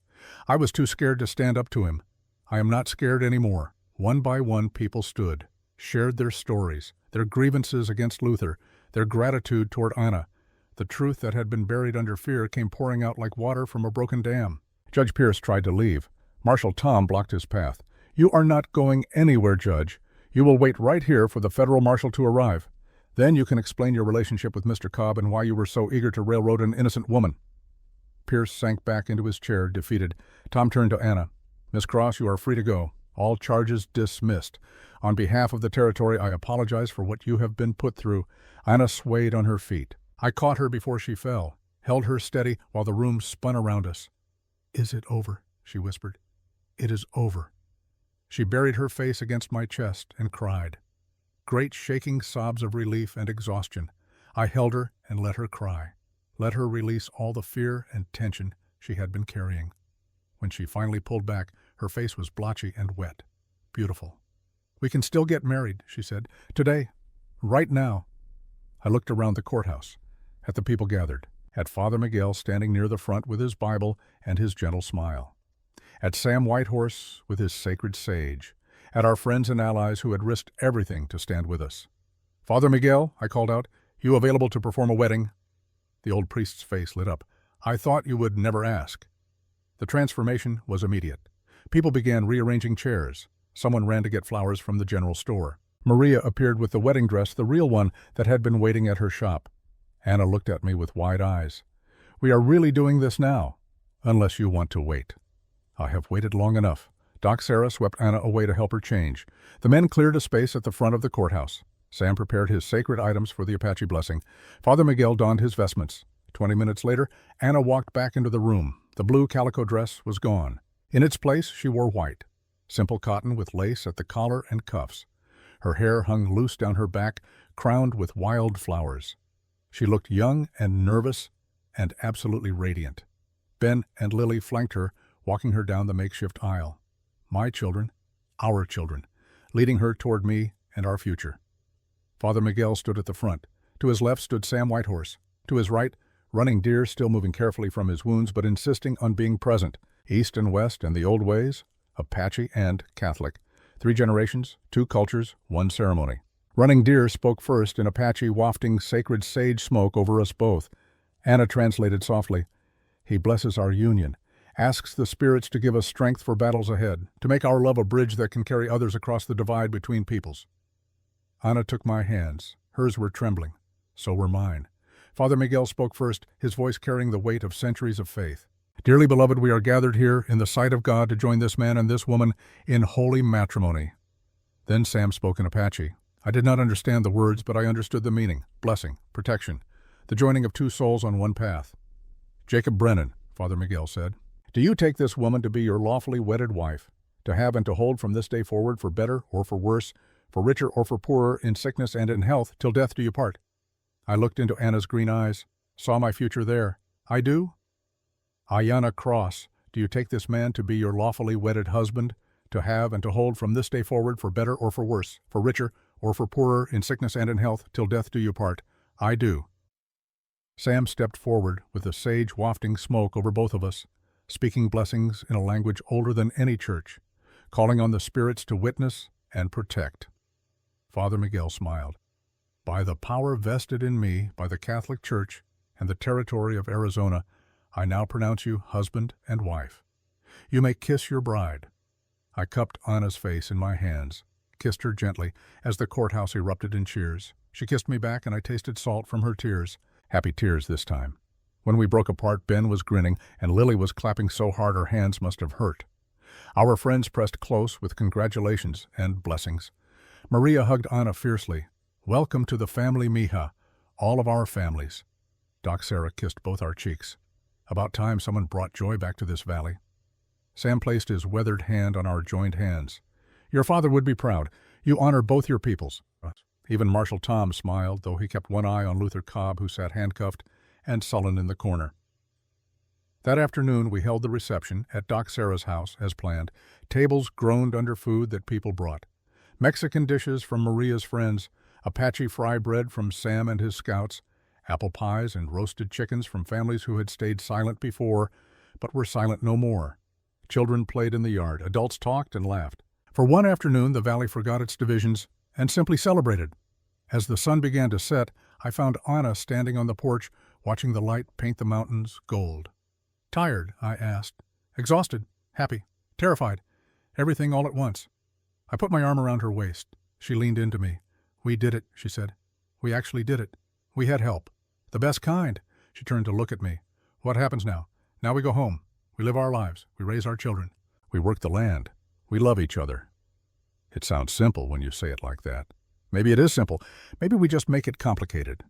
I was too scared to stand up to him. I am not scared anymore." One by one, people stood, shared their stories, their grievances against Luther, their gratitude toward Anna. The truth that had been buried under fear came pouring out like water from a broken dam. Judge Pierce tried to leave. Marshal Tom blocked his path. "You are not going anywhere, Judge. You will wait right here for the federal marshal to arrive. Then you can explain your relationship with Mr. Cobb and why you were so eager to railroad an innocent woman." Pierce sank back into his chair, defeated. Tom turned to Anna. "Miss Cross, you are free to go. All charges dismissed. On behalf of the territory, I apologize for what you have been put through." Anna swayed on her feet. I caught her before she fell, held her steady while the room spun around us. "Is it over?" she whispered. "It is over." She buried her face against my chest and cried. Great shaking sobs of relief and exhaustion. I held her and let her cry, let her release all the fear and tension she had been carrying. When she finally pulled back, her face was blotchy and wet. Beautiful. "We can still get married," she said. "Today. Right now." I looked around the courthouse, at the people gathered, at Father Miguel standing near the front with his Bible and his gentle smile, at Sam Whitehorse with his sacred sage, at our friends and allies who had risked everything to stand with us. "Father Miguel," I called out, "you available to perform a wedding?" The old priest's face lit up. "I thought you would never ask." The transformation was immediate. People began rearranging chairs. Someone ran to get flowers from the general store. Maria appeared with the wedding dress, the real one that had been waiting at her shop. Anna looked at me with wide eyes. "We are really doing this now, unless you want to wait." I have waited long enough. Doc Sarah swept Anna away to help her change. The men cleared a space at the front of the courthouse. Sam prepared his sacred items for the Apache blessing. Father Miguel donned his vestments. 20 minutes later, Anna walked back into the room. The blue calico dress was gone. In its place, she wore white. Simple cotton with lace at the collar and cuffs. Her hair hung loose down her back, crowned with wild flowers. She looked young and nervous and absolutely radiant. Ben and Lily flanked her, walking her down the makeshift aisle. My children, our children, leading her toward me and our future. Father Miguel stood at the front. To his left stood Sam Whitehorse. To his right, Running Deer, still moving carefully from his wounds but insisting on being present. East and West and the old ways, Apache and Catholic. 3 generations, 2 cultures, 1 ceremony. Running Deer spoke first in Apache, wafting sacred sage smoke over us both. Anna translated softly, "He blesses our union, asks the spirits to give us strength for battles ahead, to make our love a bridge that can carry others across the divide between peoples." Anna took my hands. Hers were trembling. So were mine. Father Miguel spoke first, his voice carrying the weight of centuries of faith. "Dearly beloved, we are gathered here in the sight of God to join this man and this woman in holy matrimony." Then Sam spoke in Apache. I did not understand the words, but I understood the meaning. Blessing, protection, the joining of 2 souls on one path. "Jacob Brennan," Father Miguel said, "do you take this woman to be your lawfully wedded wife, to have and to hold from this day forward for better or for worse, for richer or for poorer, in sickness and in health, till death do you part?" I looked into Anna's green eyes, saw my future there. "I do?" "Ayanna Cross, do you take this man to be your lawfully wedded husband, to have and to hold from this day forward for better or for worse, for richer or for poorer, in sickness and in health, till death do you part?" "I do." Sam stepped forward with the sage wafting smoke over both of us, speaking blessings in a language older than any church, calling on the spirits to witness and protect." Father Miguel smiled. "By the power vested in me by the Catholic Church and the territory of Arizona, I now pronounce you husband and wife. You may kiss your bride." I cupped Anna's face in my hands, kissed her gently as the courthouse erupted in cheers. She kissed me back and I tasted salt from her tears, happy tears this time. When we broke apart, Ben was grinning and Lily was clapping so hard her hands must have hurt. Our friends pressed close with congratulations and blessings. Maria hugged Anna fiercely. "Welcome to the family, mija, all of our families." Doc Sarah kissed both our cheeks. About time someone brought joy back to this valley. Sam placed his weathered hand on our joined hands. "Your father would be proud. You honor both your peoples." Even Marshal Tom smiled, though he kept one eye on Luther Cobb, who sat handcuffed and sullen in the corner. That afternoon we held the reception at Doc Sarah's house, as planned. Tables groaned under food that people brought. Mexican dishes from Maria's friends, Apache fry bread from Sam and his scouts, apple pies and roasted chickens from families who had stayed silent before, but were silent no more. Children played in the yard, adults talked and laughed. For one afternoon the valley forgot its divisions and simply celebrated. As the sun began to set, I found Anna standing on the porch, watching the light paint the mountains gold. "Tired?" I asked. "Exhausted, happy, terrified, everything all at once." I put my arm around her waist. She leaned into me. "We did it," she said. "We actually did it. We had help. The best kind." She turned to look at me. "What happens now? Now we go home. We live our lives. We raise our children. We work the land. We love each other." It sounds simple when you say it like that. Maybe it is simple. Maybe we just make it complicated.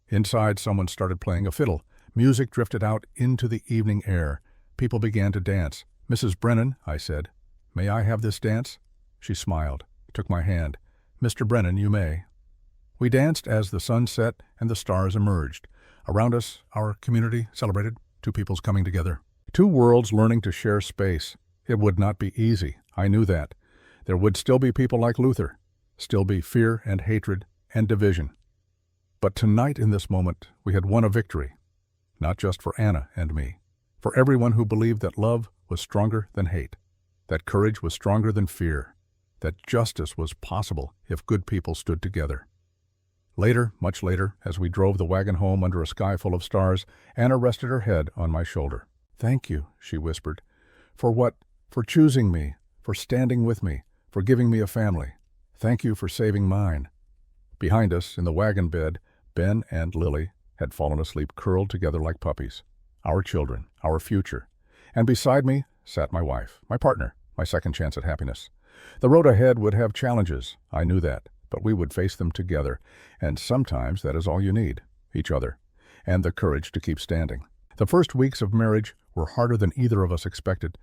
Inside, someone started playing a fiddle. Music drifted out into the evening air. People began to dance. "Mrs. Brennan," I said, "may I have this dance?" She smiled, took my hand. "Mr. Brennan, you may." We danced as the sun set and the stars emerged. Around us, our community celebrated, two peoples coming together. Two worlds learning to share space. It would not be easy. I knew that. There would still be people like Luther. Still be fear and hatred and division. But tonight in this moment, we had won a victory. Not just for Anna and me. For everyone who believed that love was stronger than hate. That courage was stronger than fear. That justice was possible if good people stood together. Later, much later, as we drove the wagon home under a sky full of stars, Anna rested her head on my shoulder. "Thank you," she whispered. "For what? For choosing me, for standing with me, for giving me a family. Thank you for saving mine." Behind us, in the wagon bed, Ben and Lily had fallen asleep curled together like puppies. Our children, our future. And beside me sat my wife, my partner, my second chance at happiness. The road ahead would have challenges, I knew that, but we would face them together, and sometimes that is all you need, each other, and the courage to keep standing. The first weeks of marriage were harder than either of us expected,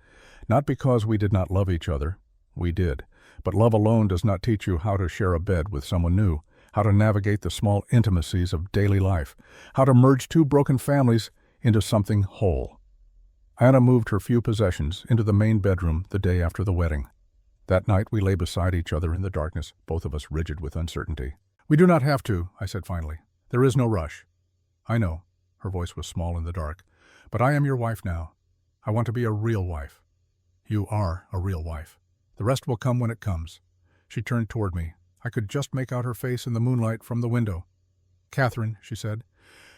not because we did not love each other. We did, but love alone does not teach you how to share a bed with someone new, how to navigate the small intimacies of daily life, how to merge two broken families into something whole. Anna moved her few possessions into the main bedroom the day after the wedding. That night we lay beside each other in the darkness, both of us rigid with uncertainty. "We do not have to," I said finally. "There is no rush." "I know," her voice was small in the dark, "but I am your wife now. I want to be a real wife." "You are a real wife. The rest will come when it comes." She turned toward me. I could just make out her face in the moonlight from the window. "Catherine," she said,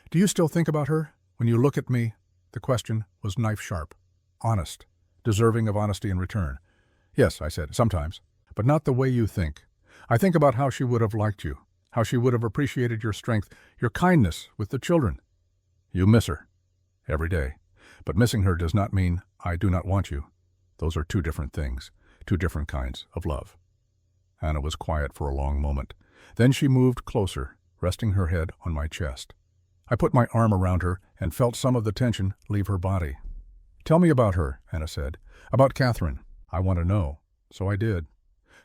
"do you still think about her? When you look at me?" The question was knife-sharp, honest, deserving of honesty in return. "Yes," I said, "sometimes, but not the way you think. I think about how she would have liked you, how she would have appreciated your strength, your kindness with the children. You miss her. Every day. But missing her does not mean I do not want you. Those are two different things, two different kinds of love." Anna was quiet for a long moment. Then she moved closer, resting her head on my chest. I put my arm around her and felt some of the tension leave her body. "Tell me about her," Anna said. "About Catherine. I want to know." So I did.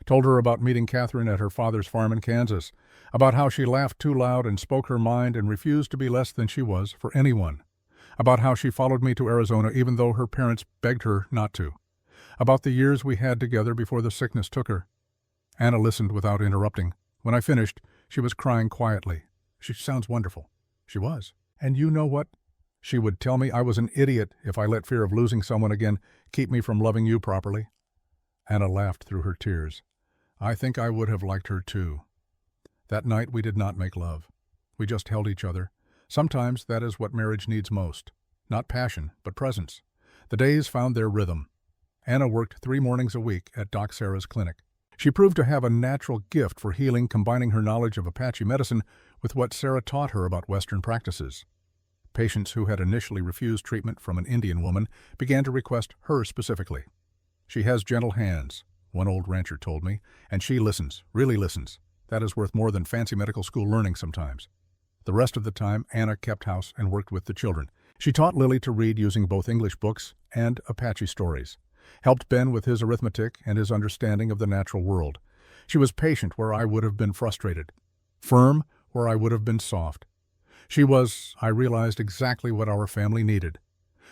Told her about meeting Catherine at her father's farm in Kansas, about how she laughed too loud and spoke her mind and refused to be less than she was for anyone, about how she followed me to Arizona even though her parents begged her not to, about the years we had together before the sickness took her. Anna listened without interrupting. When I finished, she was crying quietly. "She sounds wonderful." She was. "And you know what? She would tell me I was an idiot if I let fear of losing someone again keep me from loving you properly." Anna laughed through her tears. I think I would have liked her too. That night we did not make love. We just held each other. Sometimes that is what marriage needs most. Not passion, but presence. The days found their rhythm. Anna worked 3 mornings a week at Doc Sarah's clinic. She proved to have a natural gift for healing, combining her knowledge of Apache medicine with what Sarah taught her about Western practices. Patients who had initially refused treatment from an Indian woman began to request her specifically. She has gentle hands, one old rancher told me, and she listens, really listens. That is worth more than fancy medical school learning sometimes. The rest of the time, Anna kept house and worked with the children. She taught Lily to read using both English books and Apache stories, helped Ben with his arithmetic and his understanding of the natural world. She was patient where I would have been frustrated, firm where I would have been soft. She was, I realized, exactly what our family needed.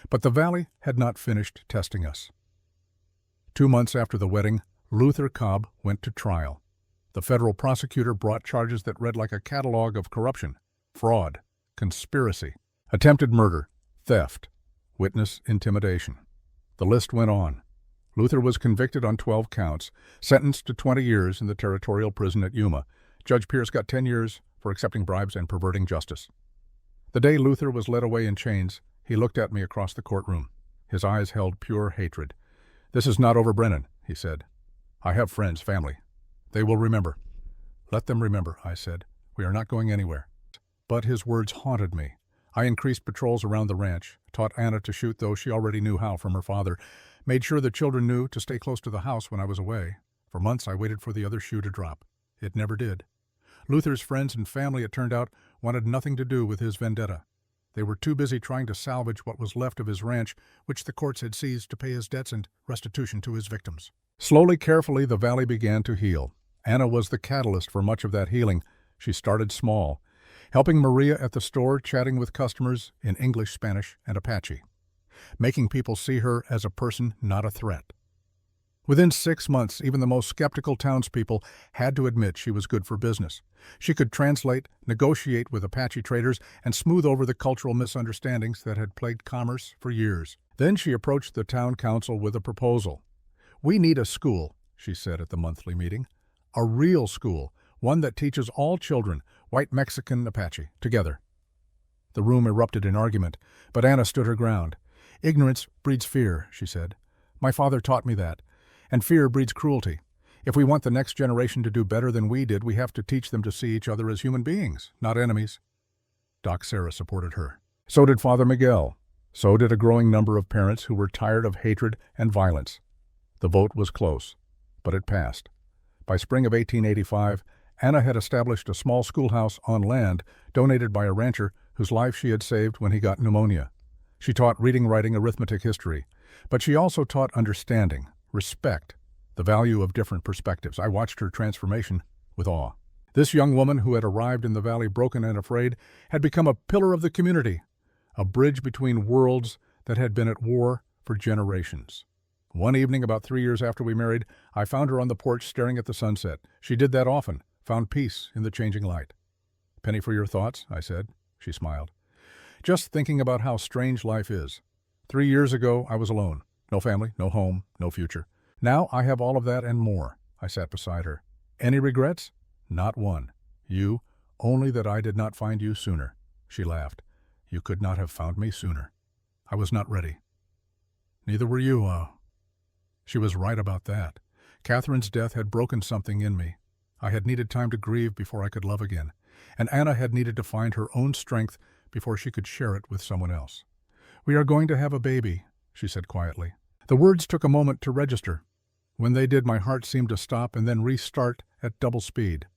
But the Valley had not finished testing us. 2 months after the wedding, Luther Cobb went to trial. The federal prosecutor brought charges that read like a catalog of corruption, fraud, conspiracy, attempted murder, theft, witness intimidation. The list went on. Luther was convicted on 12 counts, sentenced to 20 years in the territorial prison at Yuma. Judge Pierce got 10 years for accepting bribes and perverting justice. The day Luther was led away in chains, he looked at me across the courtroom. His eyes held pure hatred. "This is not over, Brennan," he said. "I have friends, family. They will remember." "Let them remember," I said. "We are not going anywhere." But his words haunted me. I increased patrols around the ranch, taught Anna to shoot though she already knew how from her father, made sure the children knew to stay close to the house when I was away. For months I waited for the other shoe to drop. It never did. Luther's friends and family, it turned out, wanted nothing to do with his vendetta. They were too busy trying to salvage what was left of his ranch, which the courts had seized to pay his debts and restitution to his victims. Slowly, carefully, the valley began to heal. Anna was the catalyst for much of that healing. She started small, helping Maria at the store, chatting with customers in English, Spanish, and Apache, making people see her as a person, not a threat. Within 6 months, even the most skeptical townspeople had to admit she was good for business. She could translate, negotiate with Apache traders, and smooth over the cultural misunderstandings that had plagued commerce for years. Then she approached the town council with a proposal. "We need a school," she said at the monthly meeting. "A real school, one that teaches all children, white, Mexican, Apache, together." The room erupted in argument, but Anna stood her ground. "Ignorance breeds fear," she said. "My father taught me that. And fear breeds cruelty. If we want the next generation to do better than we did, we have to teach them to see each other as human beings, not enemies." Doc Sarah supported her. So did Father Miguel. So did a growing number of parents who were tired of hatred and violence. The vote was close, but it passed. By spring of 1885, Anna had established a small schoolhouse on land donated by a rancher whose life she had saved when he got pneumonia. She taught reading, writing, arithmetic, history, but she also taught understanding, respect, the value of different perspectives. I watched her transformation with awe. This young woman who had arrived in the valley broken and afraid had become a pillar of the community, a bridge between worlds that had been at war for generations. One evening, about 3 years after we married, I found her on the porch staring at the sunset. She did that often, found peace in the changing light. "Penny for your thoughts," I said. She smiled. "Just thinking about how strange life is. 3 years ago, I was alone. No family, no home, no future. Now I have all of that and more." I sat beside her. "Any regrets?" "Not one. You, only that I did not find you sooner." She laughed. "You could not have found me sooner. I was not ready." "Neither were you, She was right about that. Catherine's death had broken something in me. I had needed time to grieve before I could love again, and Anna had needed to find her own strength before she could share it with someone else. "We are going to have a baby," she said quietly. The words took a moment to register. When they did, my heart seemed to stop and then restart at double speed.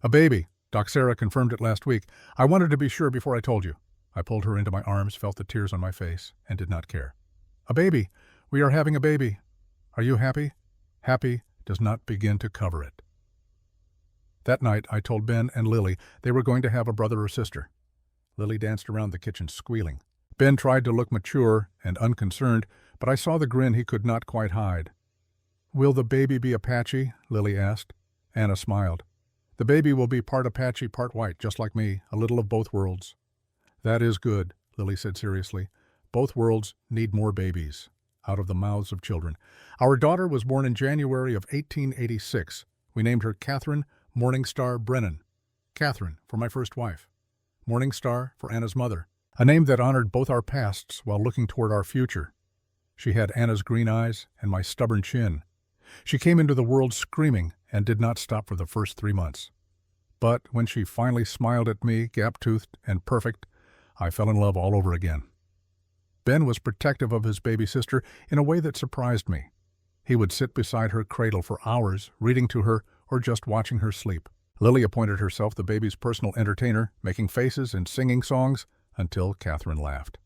"A baby. Doc Sarah confirmed it last week. I wanted to be sure before I told you." I pulled her into my arms, felt the tears on my face, and did not care. "A baby. We are having a baby. Are you happy?" Happy does not begin to cover it. That night, I told Ben and Lily they were going to have a brother or sister. Lily danced around the kitchen, squealing. Ben tried to look mature and unconcerned, but I saw the grin he could not quite hide. "Will the baby be Apache?" Lily asked. Anna smiled. "The baby will be part Apache, part white, just like me, a little of both worlds." "That is good," Lily said seriously. "Both worlds need more babies out of the mouths of children. Our daughter was born in January of 1886, We named her Catherine Morningstar Brennan. Catherine for my first wife. Morningstar for Anna's mother. A name that honored both our pasts while looking toward our future. She had Anna's green eyes and my stubborn chin. She came into the world screaming and did not stop for the first 3 months. But when she finally smiled at me, gap-toothed and perfect, I fell in love all over again. Ben was protective of his baby sister in a way that surprised me. He would sit beside her cradle for hours, reading to her or just watching her sleep. Lily appointed herself the baby's personal entertainer, making faces and singing songs until Catherine laughed.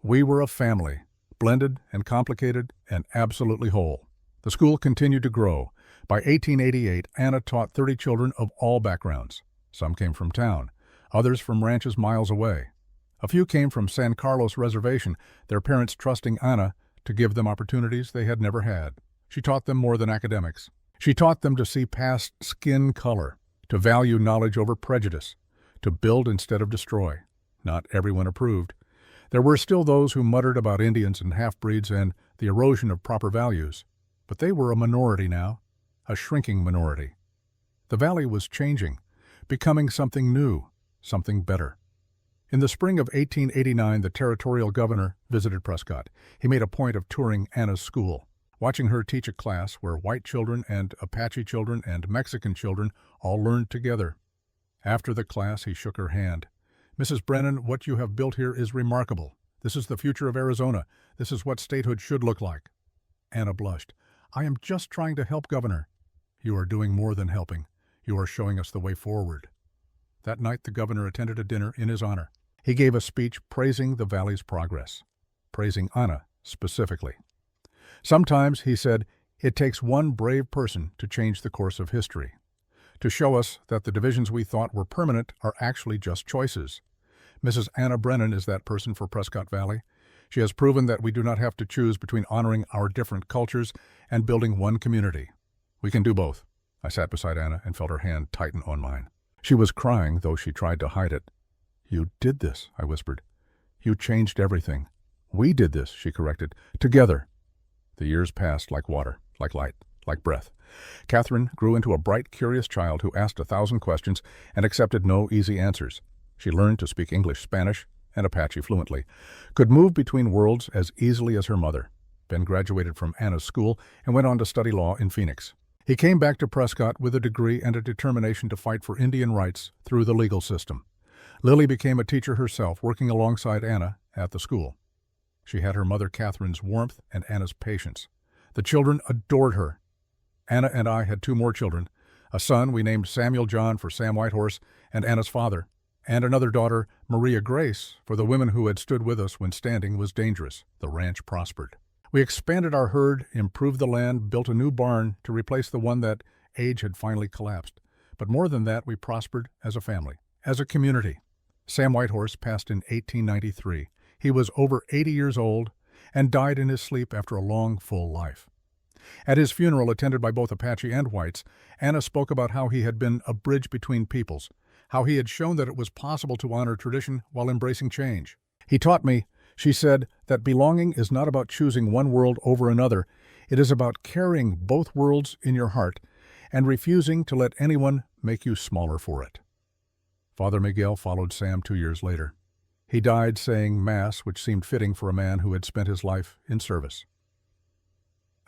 We were a family, blended and complicated and absolutely whole. The school continued to grow. By 1888, Anna taught 30 children of all backgrounds. Some came from town, others from ranches miles away. A few came from San Carlos Reservation, their parents trusting Anna to give them opportunities they had never had. She taught them more than academics. She taught them to see past skin color, to value knowledge over prejudice, to build instead of destroy. Not everyone approved. There were still those who muttered about Indians and half-breeds and the erosion of proper values. But they were a minority now, a shrinking minority. The valley was changing, becoming something new, something better. In the spring of 1889, the territorial governor visited Prescott. He made a point of touring Anna's school, watching her teach a class where white children and Apache children and Mexican children all learned together. After the class, he shook her hand. "Mrs. Brennan, what you have built here is remarkable. This is the future of Arizona. This is what statehood should look like." Anna blushed. "I am just trying to help, Governor." "You are doing more than helping. You are showing us the way forward." That night, the governor attended a dinner in his honor. He gave a speech praising the valley's progress, praising Anna specifically. Sometimes, he said, it takes one brave person to change the course of history, to show us that the divisions we thought were permanent are actually just choices. Mrs. Anna Brennan is that person for Prescott Valley. She has proven that we do not have to choose between honoring our different cultures and building one community. We can do both. I sat beside Anna and felt her hand tighten on mine. She was crying, though she tried to hide it. "You did this," I whispered. "You changed everything." "We did this," she corrected. "Together." The years passed like water, like light, like breath. Catherine grew into a bright, curious child who asked 1,000 questions and accepted no easy answers. She learned to speak English, Spanish, and Apache fluently, could move between worlds as easily as her mother. Ben graduated from Anna's school and went on to study law in Phoenix. He came back to Prescott with a degree and a determination to fight for Indian rights through the legal system. Lily became a teacher herself, working alongside Anna at the school. She had her mother Catherine's warmth and Anna's patience. The children adored her. Anna and I had 2 more children, a son we named Samuel John for Sam Whitehorse and Anna's father, and another daughter, Maria Grace, for the women who had stood with us when standing was dangerous. The ranch prospered. We expanded our herd, improved the land, built a new barn to replace the one that age had finally collapsed. But more than that, we prospered as a family, as a community. Sam Whitehorse passed in 1893. He was over 80 years old and died in his sleep after a long, full life. At his funeral, attended by both Apache and whites, Anna spoke about how he had been a bridge between peoples, how he had shown that it was possible to honor tradition while embracing change. "He taught me," she said, "that belonging is not about choosing one world over another. It is about carrying both worlds in your heart and refusing to let anyone make you smaller for it." Father Miguel followed Sam 2 years later. He died saying Mass, which seemed fitting for a man who had spent his life in service.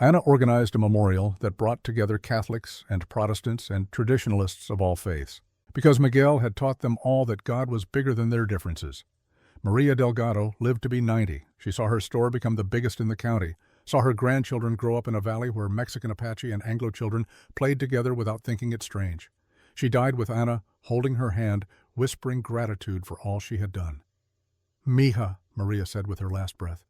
Anna organized a memorial that brought together Catholics and Protestants and traditionalists of all faiths, because Miguel had taught them all that God was bigger than their differences. Maria Delgado lived to be 90. She saw her store become the biggest in the county, saw her grandchildren grow up in a valley where Mexican Apache and Anglo children played together without thinking it strange. She died with Anna holding her hand, whispering gratitude for all she had done. "Mija," Maria said with her last breath.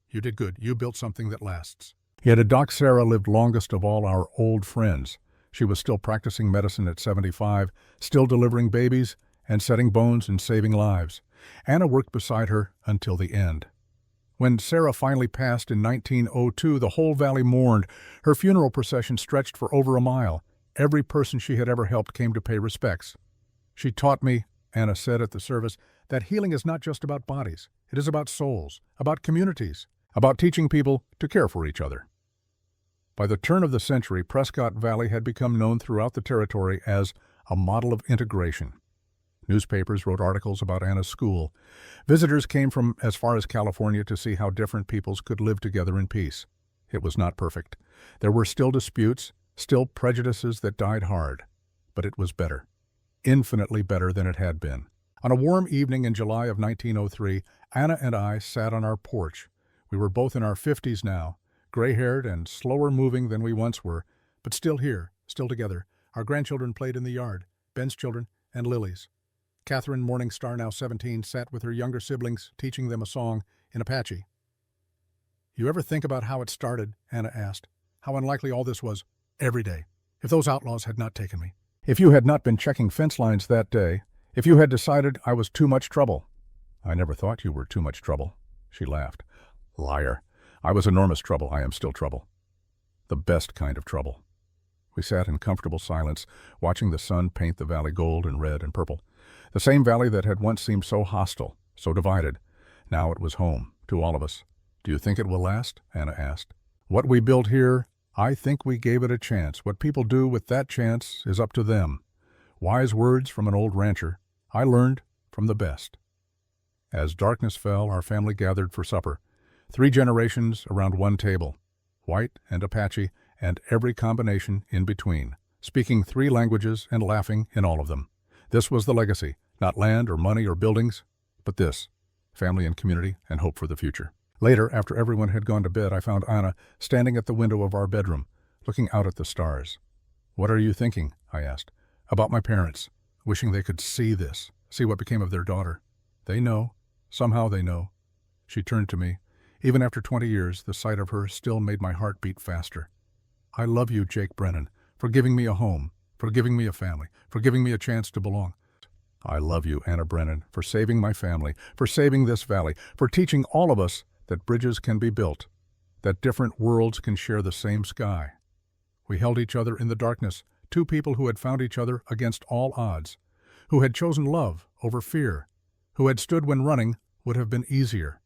"You did good. You built something that lasts." Yet Doc Sarah lived longest of all our old friends. She was still practicing medicine at 75, still delivering babies and setting bones and saving lives. Anna worked beside her until the end. When Sarah finally passed in 1902, the whole valley mourned. Her funeral procession stretched for over a mile. Every person she had ever helped came to pay respects. "She taught me," Anna said at the service, "that healing is not just about bodies. It is about souls, about communities, about teaching people to care for each other." By the turn of the century, Prescott Valley had become known throughout the territory as a model of integration. Newspapers wrote articles about Anna's school. Visitors came from as far as California to see how different peoples could live together in peace. It was not perfect. There were still disputes, still prejudices that died hard. But it was better. Infinitely better than it had been. On a warm evening in July of 1903, Anna and I sat on our porch. We were both in our 50s now, gray-haired and slower moving than we once were, but still here, still together. Our grandchildren played in the yard, Ben's children, and Lily's. Catherine Morningstar, now 17, sat with her younger siblings, teaching them a song in Apache. "You ever think about how it started?" Anna asked. "How unlikely all this was every day. If those outlaws had not taken me. If you had not been checking fence lines that day. If you had decided I was too much trouble." "I never thought you were too much trouble." She laughed. "Liar. I was enormous trouble. I am still trouble. The best kind of trouble." We sat in comfortable silence, watching the sun paint the valley gold and red and purple. The same valley that had once seemed so hostile, so divided. Now it was home, to all of us. "Do you think it will last?" Anna asked. "What we built here, I think we gave it a chance. What people do with that chance is up to them." Wise words from an old rancher. I learned from the best. As darkness fell, our family gathered for supper. 3 generations around one table. White and Apache and every combination in between. Speaking 3 languages and laughing in all of them. This was the legacy. Not land or money or buildings, but this. Family and community and hope for the future. Later, after everyone had gone to bed, I found Anna standing at the window of our bedroom, looking out at the stars. "What are you thinking?" I asked. "About my parents, wishing they could see this, see what became of their daughter. They know. Somehow they know." She turned to me. Even after 20 years, the sight of her still made my heart beat faster. "I love you, Jake Brennan, for giving me a home, for giving me a family, for giving me a chance to belong. I love you, Anna Brennan, for saving my family, for saving this valley, for teaching all of us that bridges can be built, that different worlds can share the same sky." We held each other in the darkness, 2 people who had found each other against all odds, who had chosen love over fear, who had stood when running would have been easier.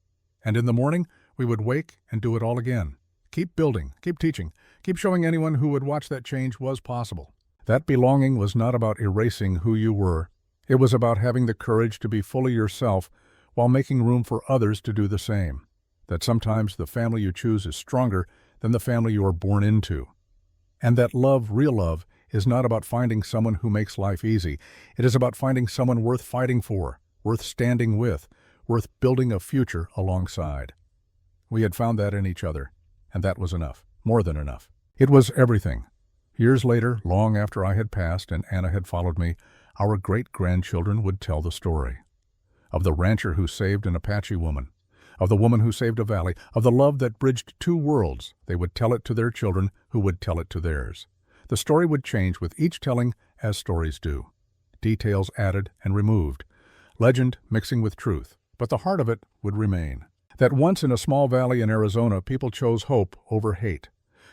And in the morning, we would wake and do it all again. Keep building, keep teaching, keep showing anyone who would watch that change was possible. That belonging was not about erasing who you were. It was about having the courage to be fully yourself while making room for others to do the same. That sometimes the family you choose is stronger than the family you are born into. And that love, real love, is not about finding someone who makes life easy. It is about finding someone worth fighting for, worth standing with, worth building a future alongside. We had found that in each other, and that was enough, more than enough. It was everything. Years later, long after I had passed and Anna had followed me, our great-grandchildren would tell the story. Of the rancher who saved an Apache woman, of the woman who saved a valley, of the love that bridged 2 worlds. They would tell it to their children, who would tell it to theirs. The story would change with each telling, as stories do. Details added and removed. Legend mixing with truth. But the heart of it would remain. That once in a small valley in Arizona, people chose hope over hate,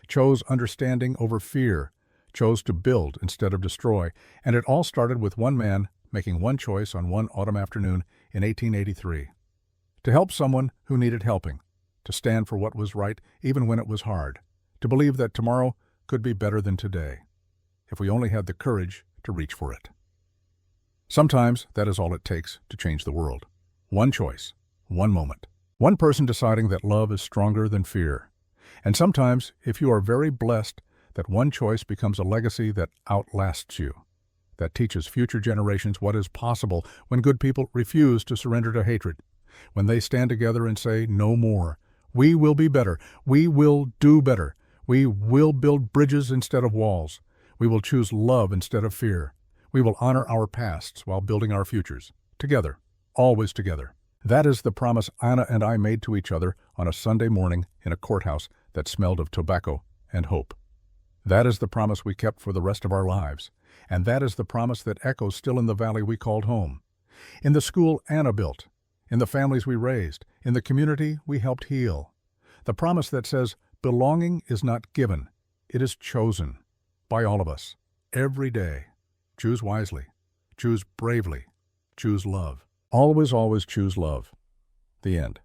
chose understanding over fear, chose to build instead of destroy, and it all started with one man making one choice on one autumn afternoon in 1883. To help someone who needed helping, to stand for what was right even when it was hard, to believe that tomorrow could be better than today, if we only had the courage to reach for it. Sometimes that is all it takes to change the world. One choice, one moment, one person deciding that love is stronger than fear. And sometimes, if you are very blessed, that one choice becomes a legacy that outlasts you, that teaches future generations what is possible when good people refuse to surrender to hatred, when they stand together and say, "No more. We will be better. We will do better. We will build bridges instead of walls. We will choose love instead of fear. We will honor our pasts while building our futures. Together. Always together." That is the promise Anna and I made to each other on a Sunday morning in a courthouse that smelled of tobacco and hope. That is the promise we kept for the rest of our lives. And that is the promise that echoes still in the valley we called home. In the school Anna built, in the families we raised, in the community we helped heal. The promise that says belonging is not given, it is chosen by all of us, every day. Choose wisely, choose bravely, choose love. Always, always choose love. The end.